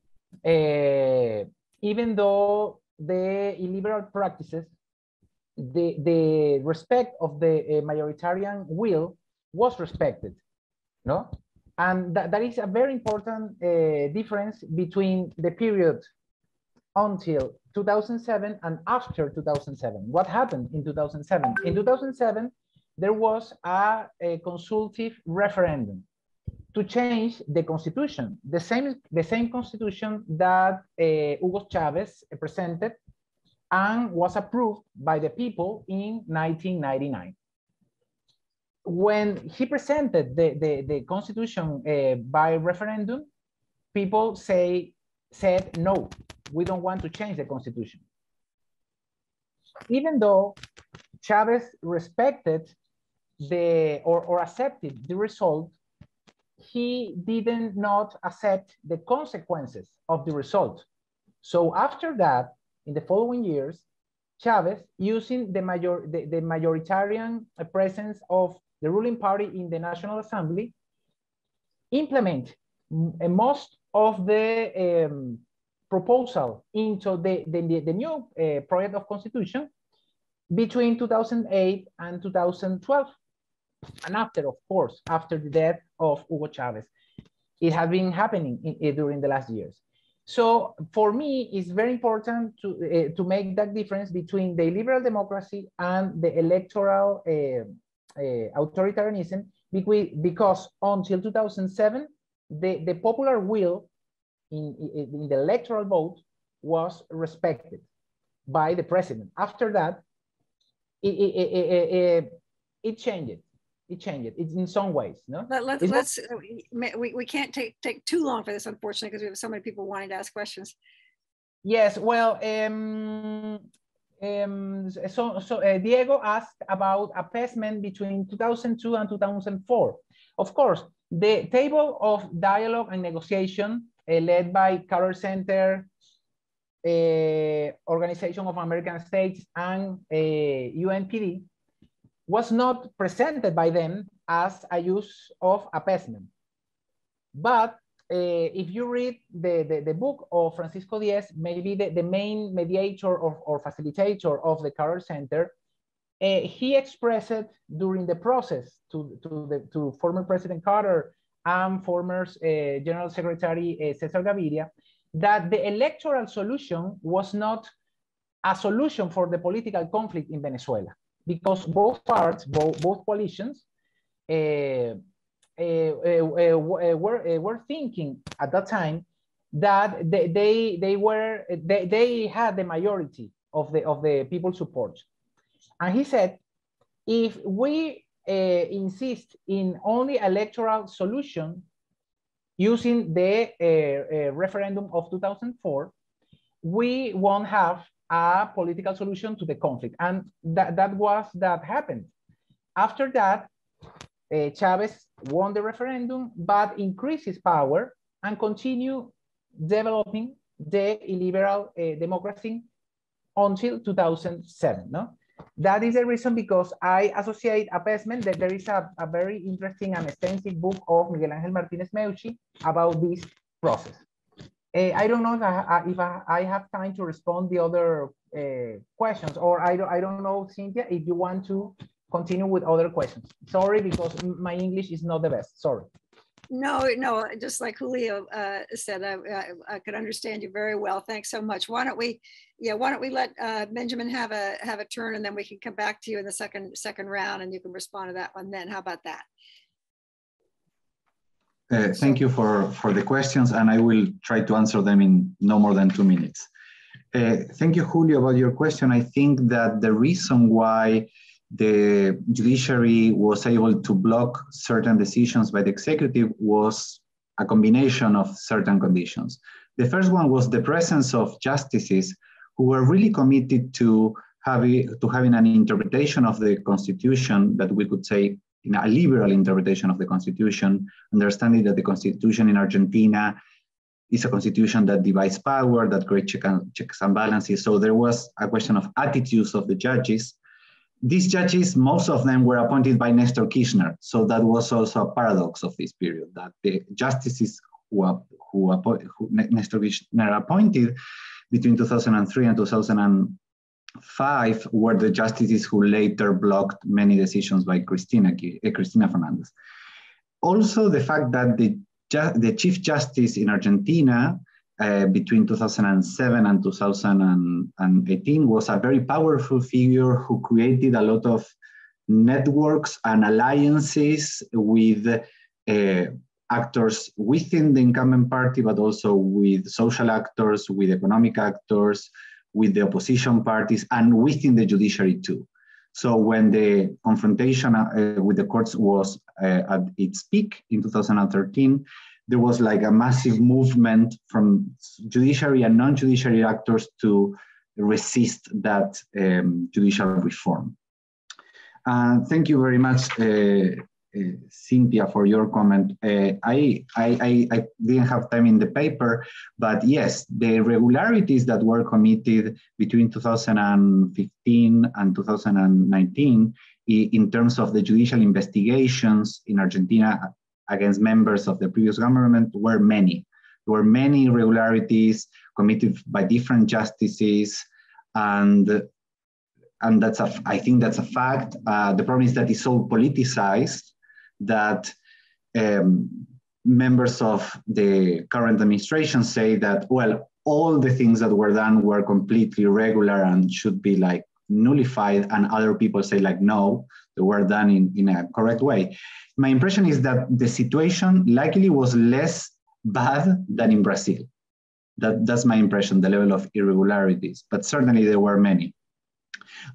even though the illiberal practices, the respect of the majoritarian will was respected, no? And that is a very important difference between the period until 2007 and after 2007. What happened in 2007? In 2007, there was a consultative referendum to change the constitution, the same constitution that Hugo Chavez presented and was approved by the people in 1999. When he presented the constitution by referendum, people said, no, we don't want to change the constitution. Even though Chavez respected or accepted the result, he did not accept the consequences of the result. So after that, in the following years, Chavez, using the majoritarian presence of the ruling party in the National Assembly, implement most of the proposal into the new project of constitution between 2008 and 2012. And after, of course, after the death of Hugo Chavez, it has been happening during the last years. So for me, it's very important to make that difference between the liberal democracy and the electoral authoritarianism, because until 2007, the popular will in the electoral vote was respected by the president. After that, it changed. It changed. It's in some ways, no? We can't take too long for this, unfortunately, because we have so many people wanting to ask questions. Yes, well, Diego asked about appeasement between 2002 and 2004. Of course, the table of dialogue and negotiation led by Carter Center, Organization of American States, and UNPD was not presented by them as a use of appeasement. But if you read the book of Francisco Diez, maybe the main mediator or facilitator of the Carter Center, he expressed during the process to former President Carter and former General Secretary Cesar Gaviria, that the electoral solution was not a solution for the political conflict in Venezuela, because both parts, both coalitions, were thinking at that time that they had the majority of the people's support. And he said, if we insist in only electoral solution using the referendum of 2004, we won't have a political solution to the conflict. And that happened. After that, Chavez won the referendum, but increased his power and continued developing the illiberal democracy until 2007. No? That is the reason, because I associate appeasement, that there is a very interesting and extensive book of Miguel Ángel Martínez Meucci about this process. I don't know if I have time to respond the other questions, or I don't know, Cynthia, if you want to continue with other questions. Sorry, because my English is not the best, sorry. No, just like Julio said, I could understand you very well. Thanks so much. Why don't we let Benjamin have a turn, and then we can come back to you in the second round, and you can respond to that one then. How about that? Thank you for the questions, and I will try to answer them in no more than 2 minutes. Thank you, Julio, about your question. I think that the reason why the judiciary was able to block certain decisions by the executive was a combination of certain conditions. The first one was the presence of justices who were really committed to having an interpretation of the Constitution that we could say in a liberal interpretation of the Constitution, understanding that the Constitution in Argentina is a constitution that divides power, that creates checks and balances. So there was a question of attitudes of the judges. These judges, most of them were appointed by Nestor Kirchner. So that was also a paradox of this period, that the justices who Nestor Kirchner appointed between 2003 and 2005 were the justices who later blocked many decisions by Cristina Fernandez. Also, the fact that the Chief Justice in Argentina between 2007 and 2018 was a very powerful figure who created a lot of networks and alliances with actors within the incumbent party, but also with social actors, with economic actors, with the opposition parties, and within the judiciary too. So when the confrontation with the courts was at its peak in 2013, there was like a massive movement from judiciary and non-judiciary actors to resist that judicial reform. Thank you very much, Cynthia, for your comment. I didn't have time in the paper, but yes, the irregularities that were committed between 2015 and 2019 in terms of the judicial investigations in Argentina against members of the previous government were many. There were many irregularities committed by different justices, and that's I think that's a fact. The problem is that it's so politicized that members of the current administration say that, well, all the things that were done were completely irregular and should be like nullified, and other people say like, no, they were done in a correct way. My impression is that the situation likely was less bad than in Brazil. That's my impression, the level of irregularities, but certainly there were many.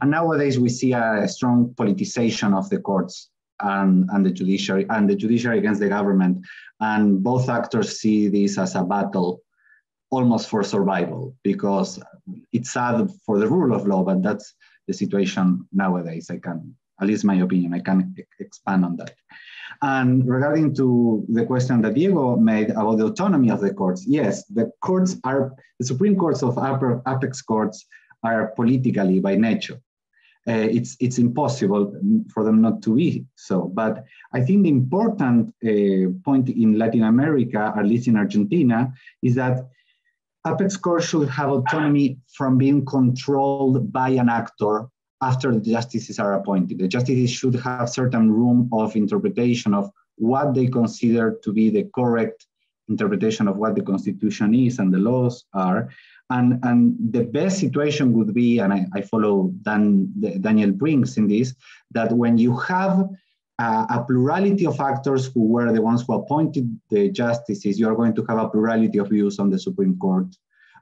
And nowadays we see a strong politicization of the courts and the judiciary against the government. And both actors see this as a battle almost for survival, because it's sad for the rule of law, but that's the situation nowadays. At least my opinion, I can expand on that. And regarding to the question that Diego made about the autonomy of the courts, yes, the Supreme Courts of apex courts are politically by nature. It's impossible for them not to be so. But I think the important point in Latin America, at least in Argentina, is that apex courts should have autonomy from being controlled by an actor after the justices are appointed. The justices should have certain room of interpretation of what they consider to be the correct interpretation of what the Constitution is and the laws are. And the best situation would be, and I follow Daniel Brinks in this, that when you have a plurality of actors who were the ones who appointed the justices, you are going to have a plurality of views on the Supreme Court.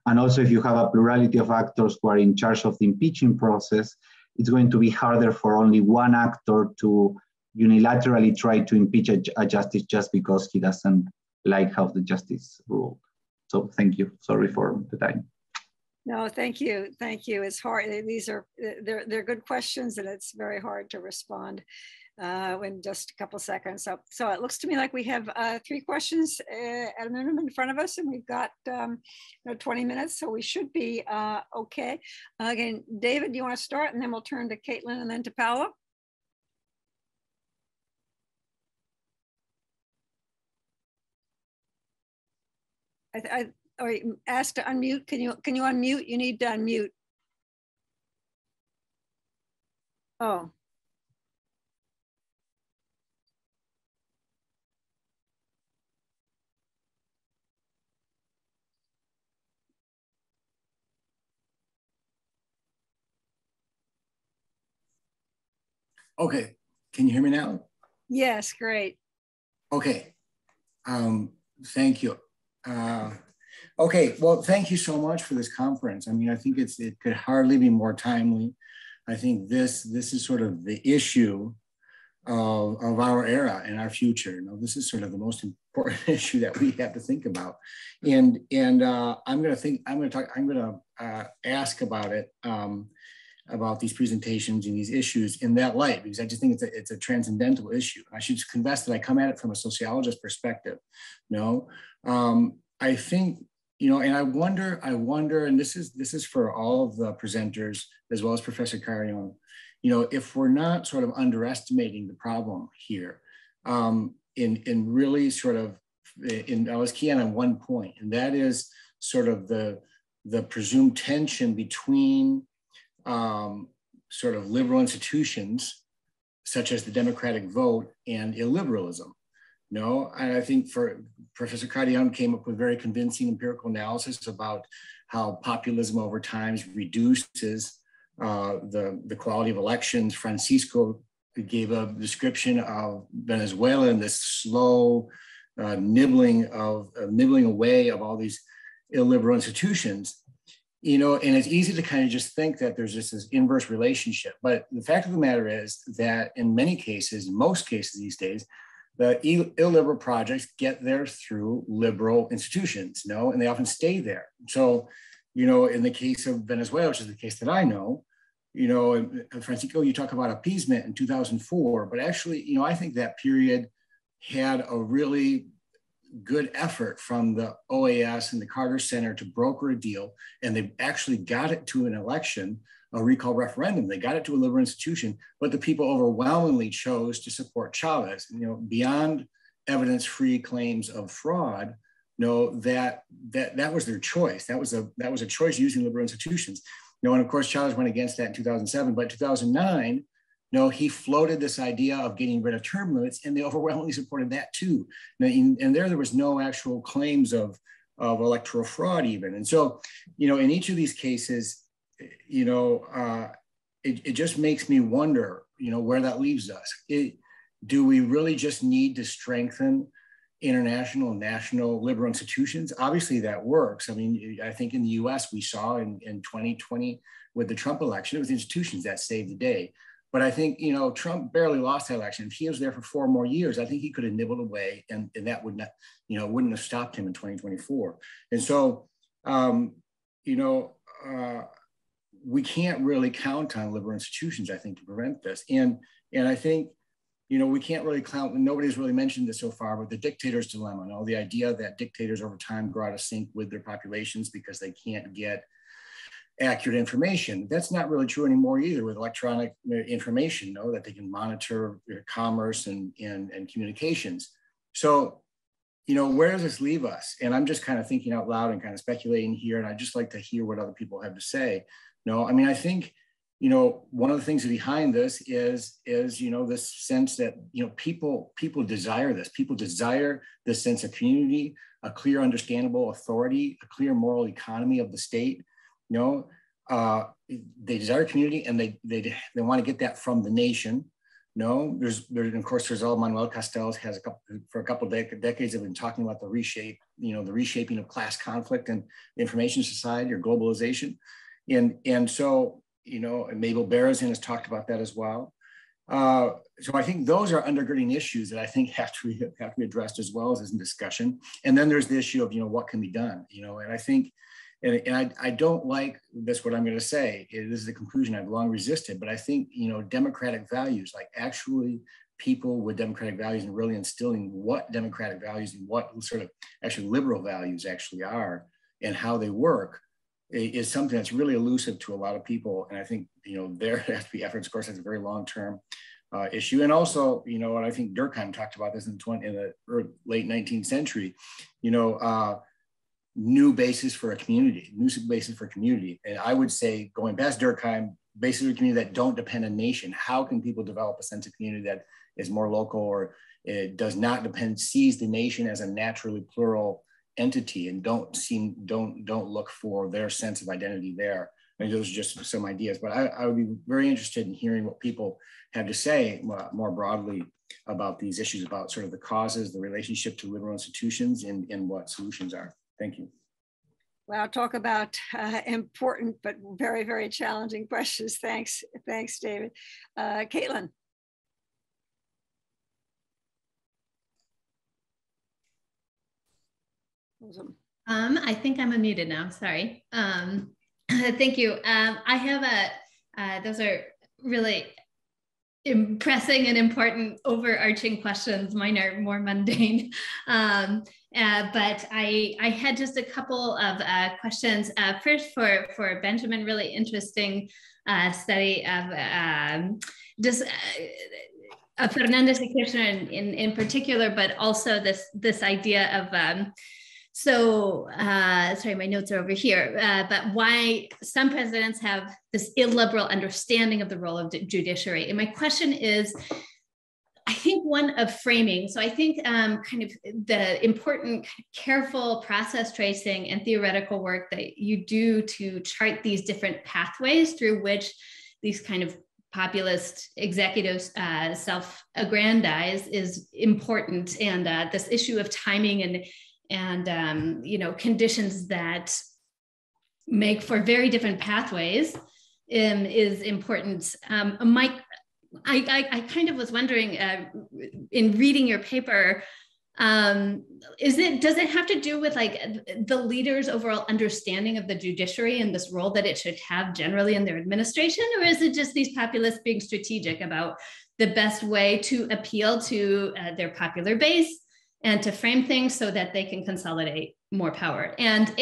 And also if you have a plurality of actors who are in charge of the impeaching process, it's going to be harder for only one actor to unilaterally try to impeach a justice just because he doesn't like how the justice ruled. So thank you. Sorry for the time. No, thank you. Thank you. It's hard. They're good questions, and it's very hard to respond in just a couple seconds. So it looks to me like we have 3 questions at a minimum in front of us, and we've got 20 minutes, so we should be okay. Again, David, do you want to start, and then we'll turn to Caitlin and then to Paolo? Or ask to unmute. Can you unmute? You need to unmute. Oh. Okay, can you hear me now? Yes, great. Okay, thank you. Okay, well, thank you so much for this conference. I mean, I think it could hardly be more timely. I think this is sort of the issue of our era and our future. You know, this is sort of the most important issue that we have to think about. And I'm going to ask about it, about these presentations and these issues in that light, because I just think it's a transcendental issue. I should confess that I come at it from a sociologist perspective. You know, I think, you know, and I wonder, and this is for all of the presenters as well as Professor Carrion, you know, if we're not sort of underestimating the problem here, in really sort of, I was keying on one point, and that is sort of the presumed tension between sort of liberal institutions, such as the democratic vote, and illiberalism. No, and I think Professor Carrion came up with very convincing empirical analysis about how populism over time reduces the quality of elections. Francisco gave a description of Venezuela and this slow nibbling away of all these illiberal institutions. You know, and it's easy to kind of just think that there's just this inverse relationship. But the fact of the matter is that in many cases, most cases these days, the illiberal projects get there through liberal institutions, you know, and they often stay there. So, you know, in the case of Venezuela, which is the case that I know, you know, Francisco, you talk about appeasement in 2004, but actually, you know, I think that period had a really good effort from the OAS and the Carter Center to broker a deal, and they actually got it to an election, a recall referendum. They got it to a liberal institution, but the people overwhelmingly chose to support Chavez. You know, beyond evidence-free claims of fraud, you know, that was their choice. That was a choice using liberal institutions. You know, and of course Chavez went against that in 2007, but 2009. No, he floated this idea of getting rid of term limits, and they overwhelmingly supported that too. And there was no actual claims of electoral fraud even. And so, you know, in each of these cases, you know, it just makes me wonder, you know, where that leaves us. Do we really just need to strengthen international and national liberal institutions? Obviously that works. I mean, I think in the US we saw in 2020 with the Trump election, it was institutions that saved the day. But I think, you know, Trump barely lost that election. If he was there for 4 more years, I think he could have nibbled away, and that would not, you know, wouldn't have stopped him in 2024. And so, you know, we can't really count on liberal institutions, I think, to prevent this. And I think, you know, we can't really count, nobody's really mentioned this so far, but the dictator's dilemma, you know, the idea that dictators over time grow out of sync with their populations because they can't get accurate information. That's not really true anymore either with electronic information, you know, that they can monitor commerce and communications. So, you know, where does this leave us? And I'm just kind of thinking out loud and kind of speculating here, and I just like to hear what other people have to say. No, I mean, I think, you know, one of the things behind this is, you know, this sense that, you know, people desire this. People desire this sense of community, a clear, understandable authority, a clear moral economy of the state. You know, they desire community, and they want to get that from the nation. No, of course, there's all Manuel Castells has for a couple of decades have been talking about the reshaping of class conflict and information society or globalization. And so, you know, and Mabel Berezin has talked about that as well. So I think those are undergirding issues that I think have to be addressed as well as in discussion. And then there's the issue of, you know, what can be done, you know, and I think, and I don't like this, what I'm going to say. This is a conclusion I've long resisted, but I think, you know, democratic values, like actually people with democratic values and really instilling what democratic values and what sort of actually liberal values actually are and how they work is something that's really elusive to a lot of people. And I think, you know, there has to be efforts. Of course, that's a very long-term issue. And also, you know, and I think Durkheim talked about this in the late 19th century, you know, new basis for a community, new basis for community. And I would say, going past Durkheim, basis for a community that don't depend on nation. How can people develop a sense of community that is more local, or it does not sees the nation as a naturally plural entity and don't look for their sense of identity there? And those are just some ideas, but I would be very interested in hearing what people have to say more broadly about these issues, about sort of the causes, the relationship to liberal institutions, and what solutions are. Thank you. Wow, talk about important but very, very challenging questions. Thanks, David. Caitlin. Awesome. I think I'm unmuted now, sorry. Thank you. I have those are really pressing and important overarching questions. Mine are more mundane. But I had just a couple of questions. First for Benjamin, really interesting study of just Fernandez and Kirchner in particular, but also this idea of sorry, my notes are over here, but why some presidents have this illiberal understanding of the role of the judiciary. And my question is, I think one of framing. So I think kind of the important, careful process tracing and theoretical work that you do to chart these different pathways through which these kind of populist executives self-aggrandize is important. And this issue of timing and you know, conditions that make for very different pathways is important. Mike, I kind of was wondering in reading your paper, does it have to do with like the leader's overall understanding of the judiciary and this role that it should have generally in their administration, or is it just these populists being strategic about the best way to appeal to their popular base and to frame things so that they can consolidate more power and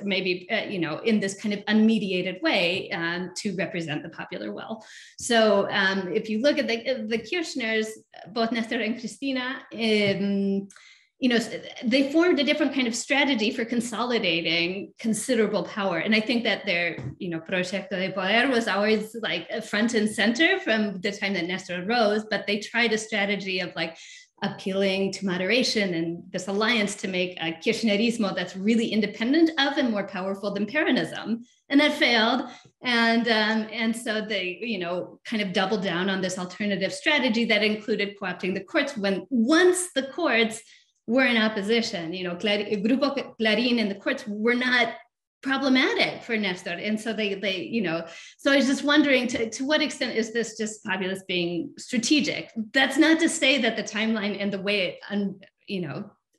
maybe, you know, in this kind of unmediated way to represent the popular will. So if you look at the Kirchners, both Nestor and Cristina, you know, they formed a different kind of strategy for consolidating considerable power. And I think that their, you know, Proyecto de Poder was always like front and center from the time that Nestor rose, but they tried a strategy of like appealing to moderation and this alliance to make a Kirchnerismo that's really independent of and more powerful than Peronism. And that failed. And so they, you know, kind of doubled down on this alternative strategy that included co-opting the courts once the courts were in opposition. You know, Grupo Clarín and the courts were not problematic for Nestor. And so they, you know, so I was just wondering to what extent is this just populists being strategic? That's not to say that the timeline and the way it,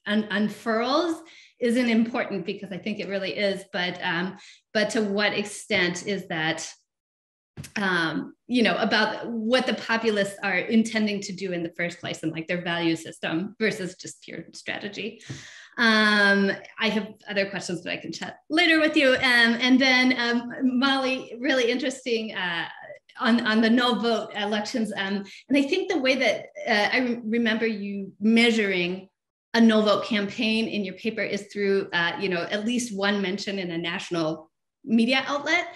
unfurls isn't important, because I think it really is, but to what extent is that, you know, about what the populists are intending to do in the first place and like their value system versus just pure strategy. I have other questions, but I can chat later with you. And then Mollie, really interesting on the no vote elections. And I think the way that I remember you measuring a no vote campaign in your paper is through, you know, at least one mention in a national media outlet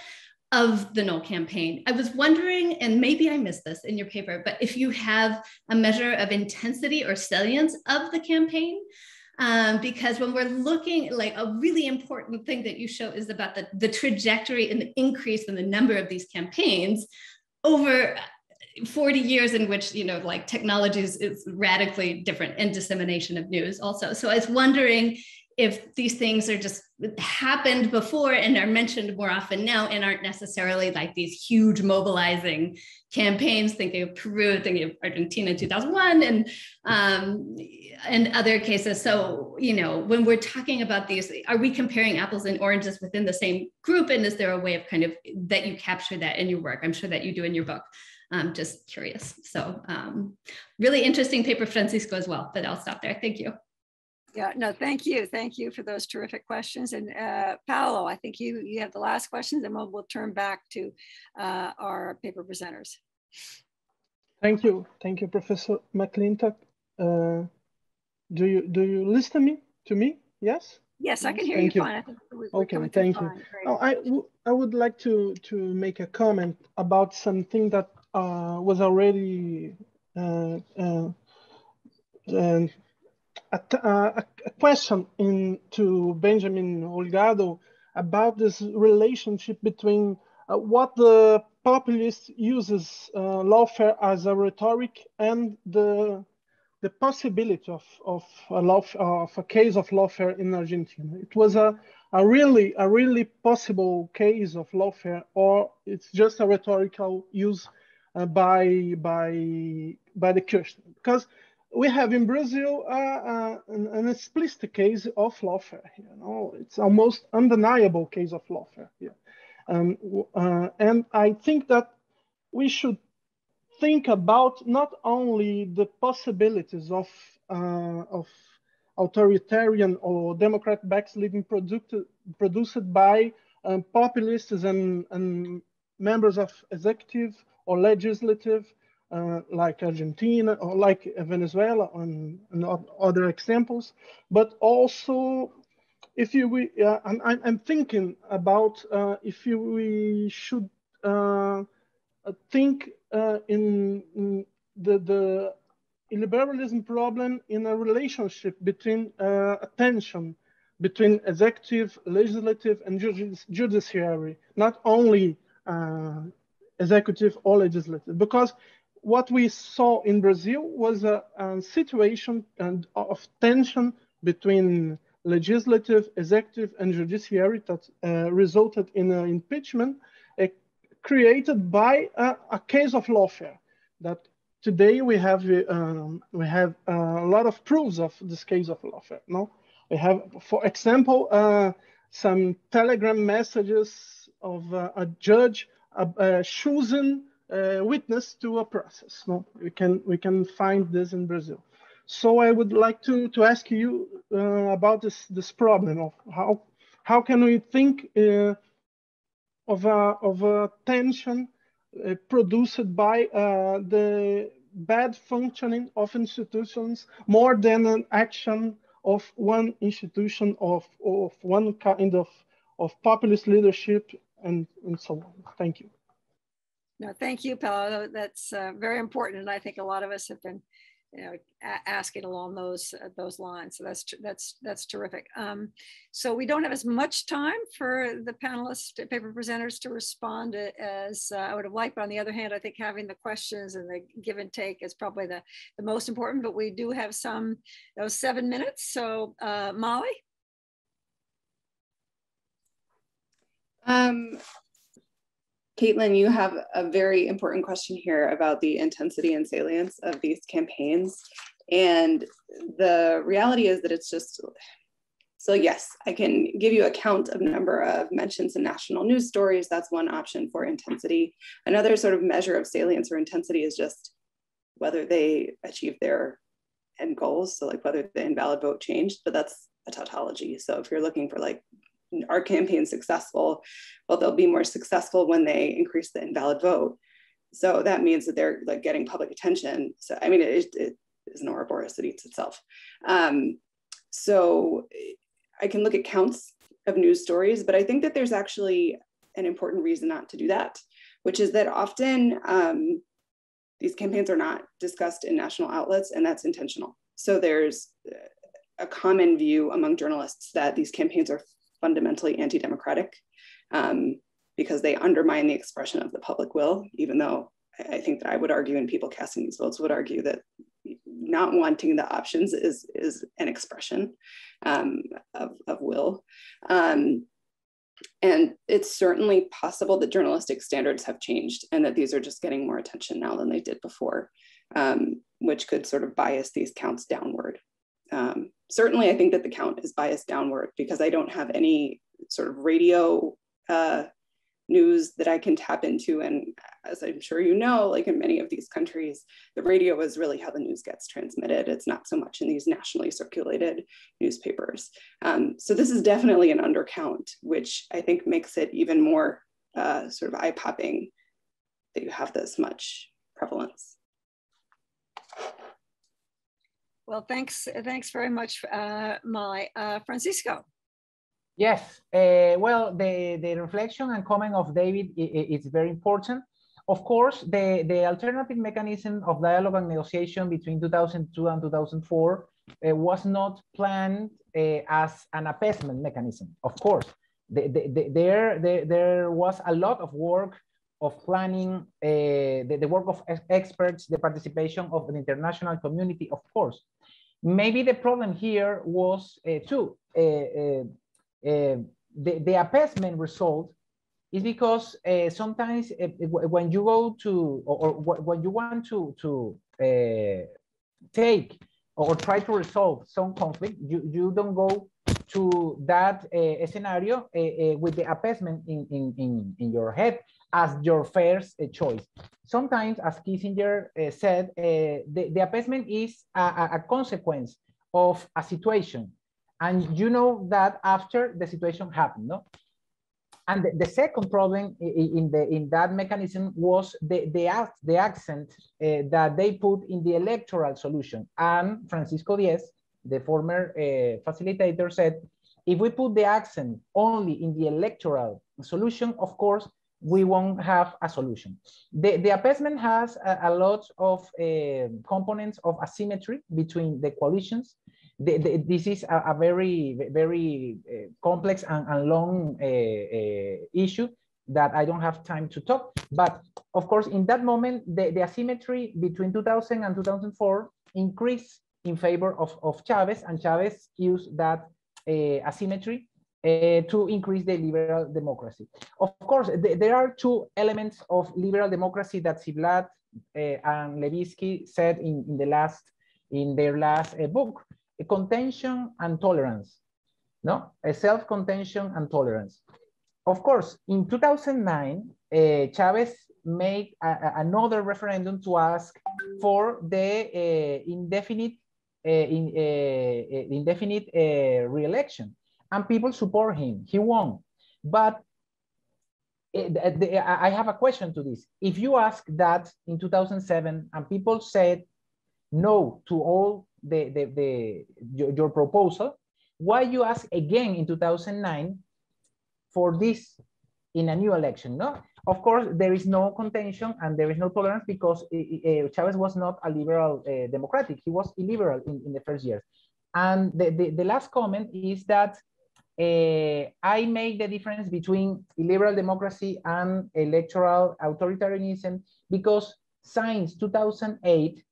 of the Null campaign. I was wondering, and maybe I missed this in your paper, but if you have a measure of intensity or salience of the campaign. Because when we're looking, like a really important thing that you show is about the trajectory and the increase in the number of these campaigns over 40 years in which, you know, like technology is radically different and dissemination of news also. So I was wondering if these things are just happened before and are mentioned more often now and aren't necessarily like these huge mobilizing campaigns, thinking of Peru, thinking of Argentina in 2001 and other cases. So, you know, when we're talking about these, are we comparing apples and oranges within the same group? And is there a way of kind of that you capture that in your work? I'm sure that you do in your book. Just curious. So really interesting paper, Francisco, as well, but I'll stop there. Thank you. Yeah, no, thank you. Thank you for those terrific questions. And Paolo, I think you have the last questions, and we'll turn back to our paper presenters. Thank you, Professor McClintock. Do you listen to me? Yes. Yes, I can hear you fine. I think okay, thank you. Oh, I would like to make a comment about something that was already a question to Benjamin Holgado about this relationship between what the populist uses lawfare as a rhetoric and the possibility of a case of lawfare in Argentina. It was a really possible case of lawfare, or it's just a rhetorical use by the Kirchner, because we have in Brazil an explicit case of lawfare. You know, it's almost undeniable case of lawfare here, and I think that we should think about not only the possibilities of authoritarian or democrat backsliding produced by populists and members of executive or legislative, like Argentina or like Venezuela and other examples, but also if I'm thinking about if we should think in the illiberalism problem in a relationship between attention between executive, legislative, and judiciary, not only executive or legislative, because what we saw in Brazil was a situation of tension between legislative, executive, and judiciary that resulted in an impeachment created by a case of lawfare. That today we have a lot of proofs of this case of lawfare. No, we have, for example, some telegram messages of a judge choosing witness to a process. No, we can find this in Brazil. So I would like to ask you about this problem of how can we think of a tension produced by the bad functioning of institutions more than an action of one institution of one kind of populist leadership and so on. Thank you. No, thank you, Paolo. That's very important, and I think a lot of us have been, asking along those lines. So that's terrific. So we don't have as much time for the panelists, paper presenters, to respond as I would have liked. But on the other hand, I think having the questions and the give and take is probably the most important. But we do have those 7 minutes. So Mollie. Caitlin, you have a very important question here about the intensity and salience of these campaigns. And the reality is that it's just, so yes, I can give you a count of number of mentions in national news stories. That's one option for intensity. Another sort of measure of salience or intensity is just whether they achieve their end goals. So like whether the invalid vote changed, but that's a tautology. So if you're looking for like, are campaigns successful? Well, they'll be more successful when they increase the invalid vote. So that means that they're like getting public attention. So I mean, it is an Ouroboros that eats itself. So I can look at counts of news stories, but I think that there's actually an important reason not to do that, which is that often these campaigns are not discussed in national outlets, and that's intentional. So there's a common view among journalists that these campaigns are fundamentally anti-democratic because they undermine the expression of the public will, even though I think that I would argue, and people casting these votes would argue, that not wanting the options is an expression of will. And it's certainly possible that journalistic standards have changed and that these are just getting more attention now than they did before, which could sort of bias these counts downward. Certainly, I think that the count is biased downward because I don't have any sort of radio news that I can tap into. And as I'm sure you know, like in many of these countries, the radio is really how the news gets transmitted. It's not so much in these nationally circulated newspapers. So this is definitely an undercount, which I think makes it even more sort of eye-popping that you have this much prevalence. Well, thanks very much, Mollie. Francisco. Yes, well, the reflection and comment of David is very important. Of course, the alternative mechanism of dialogue and negotiation between 2002 and 2004 was not planned as an appeasement mechanism, of course. There was a lot of work of planning, the work of experts, the participation of the international community, of course. Maybe the problem here was the appeasement result is because sometimes when you go to, or when you want to take or try to resolve some conflict, you don't go to that scenario with the appeasement in your head as your first choice. Sometimes, as Kissinger said, the appeasement is a consequence of a situation. And you know that after the situation happened, no? And the second problem in that mechanism was the accent that they put in the electoral solution. And Francisco Diez, the former facilitator, said, if we put the accent only in the electoral solution, of course, we won't have a solution. The appeasement has a lot of components of asymmetry between the coalitions. This is a very complex and long issue that I don't have time to talk. But of course, in that moment, the asymmetry between 2000 and 2004 increased in favor of Chavez, and Chavez used that asymmetry to increase the liberal democracy. Of course, there are two elements of liberal democracy that Ziblatt and Levitsky said in their last book: contention and tolerance. No, self-contention and tolerance. Of course, in 2009, Chavez made another referendum to ask for the indefinite re-election, and people support him. He won. But I have a question to this. If you ask that in 2007 and people said no to all your proposal, why you ask again in 2009 for this in a new election? No, of course, there is no contention and there is no tolerance because Chavez was not a liberal democratic. He was illiberal in the first years. And the last comment is that I make the difference between illiberal democracy and electoral authoritarianism because since 2008,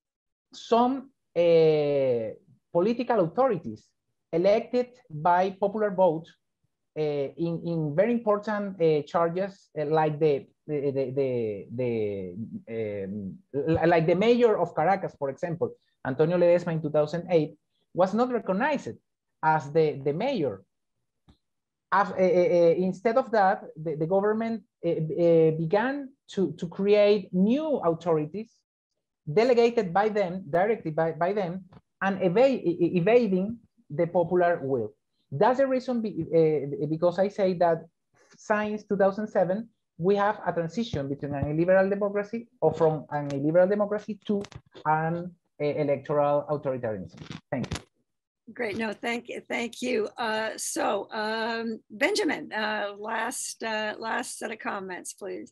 some political authorities elected by popular vote in very important charges, like the mayor of Caracas, for example, Antonio Ledesma in 2008, was not recognized as the mayor. Instead of that, the government began to create new authorities delegated by them, directly by them, and evading the popular will. That's the reason because I say that since 2007, we have a transition between an illiberal democracy or from an illiberal democracy to an electoral authoritarianism. Thank you. Great, no, thank you. Benjamin, last set of comments, please.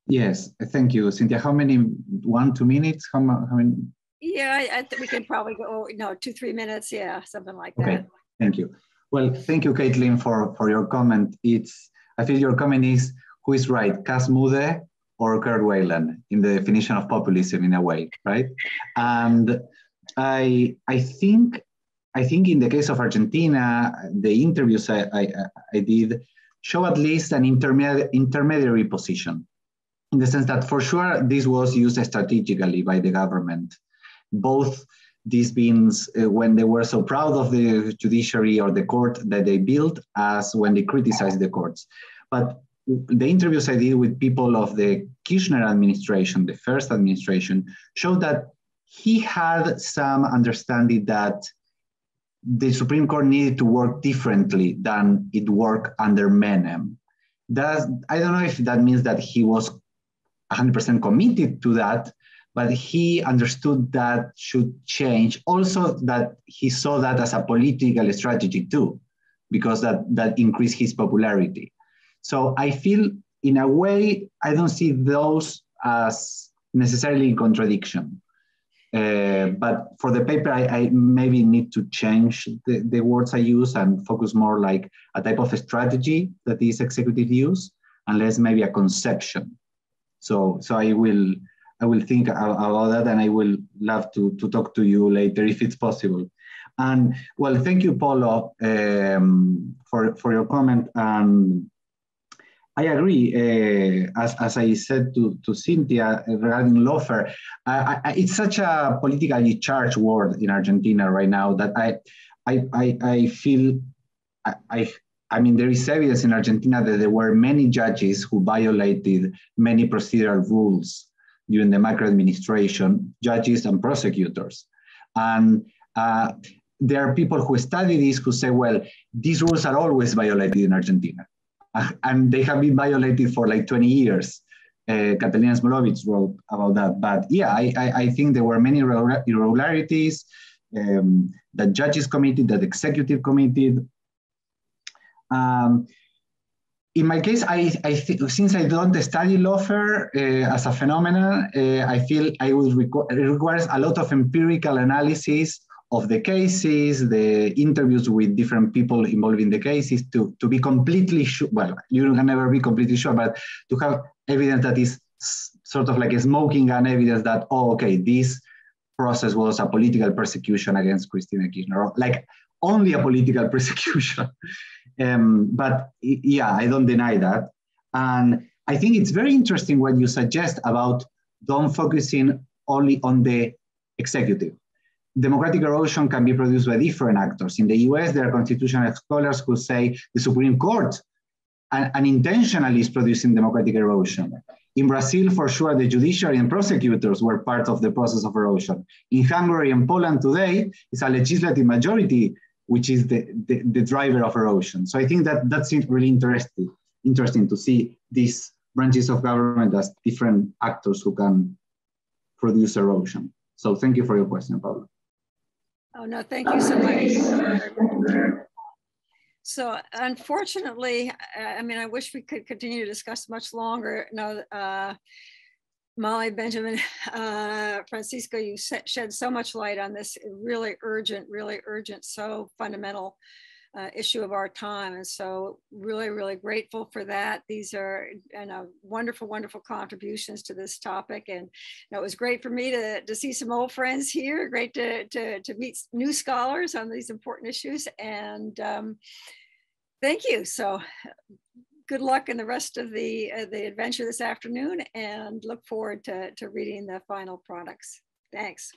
Yes, thank you, Cynthia. How many? 1-2 minutes? How many? Yeah, I think we can probably go, 2-3 minutes. Yeah, something like that. Okay, thank you. Well, thank you, Caitlin, for your comment. I feel your comment is, who is right, Cas Mudde or Kurt Weyland in the definition of populism in a way, right? And I think in the case of Argentina, the interviews I did show at least an intermediary position, in the sense that for sure this was used strategically by the government, both these being when they were so proud of the judiciary or the court that they built, as when they criticized the courts. But the interviews I did with people of the Kirchner administration, the first administration, showed that he had some understanding that the Supreme Court needed to work differently than it worked under Menem. I don't know if that means that he was 100% committed to that, but he understood that should change. Also that he saw that as a political strategy too, because that increased his popularity. So I feel in a way, I don't see those as necessarily in contradiction. But for the paper, I maybe need to change the words I use and focus more like a type of a strategy that is executive use, and less maybe a conception. So I will think about that, and I will love to talk to you later if it's possible. And well, thank you, Paulo, for your comment. And I agree, as I said to Cynthia regarding lawfare, it's such a politically charged word in Argentina right now that I feel, I mean, there is evidence in Argentina that there were many judges who violated many procedural rules during the Macri administration, judges and prosecutors. And there are people who study this who say, well, these rules are always violated in Argentina. And they have been violated for like 20 years. Catalina Smolovitz wrote about that. But yeah, I think there were many irregularities that judges committed, that executive committed. In my case, I think since I don't study lawfare as a phenomenon, I feel it requires a lot of empirical analysis of the cases, the interviews with different people involved in the cases to be completely sure. Well, you can never be completely sure, but to have evidence that is sort of like a smoking gun evidence that, oh, okay, this process was a political persecution against Cristina Kirchner, or like only a political persecution. But yeah, I don't deny that. And I think it's very interesting what you suggest about don't focusing only on the executive. Democratic erosion can be produced by different actors. In the US, there are constitutional scholars who say the Supreme Court unintentionally is producing democratic erosion. In Brazil, for sure, the judiciary and prosecutors were part of the process of erosion. In Hungary and Poland today, it's a legislative majority which is the driver of erosion. So I think that's really interesting to see these branches of government as different actors who can produce erosion. So thank you for your question, Pablo. Oh, no, thank you so much. So unfortunately, I mean, I wish we could continue to discuss much longer. No, Mollie, Benjamin, Francisco, you shed so much light on this really urgent, so fundamental issue of our time. And so really grateful for that. These are wonderful, wonderful contributions to this topic. And it was great for me to see some old friends here, great to meet new scholars on these important issues. And thank you. So good luck in the rest of the adventure this afternoon, and look forward to reading the final products. Thanks.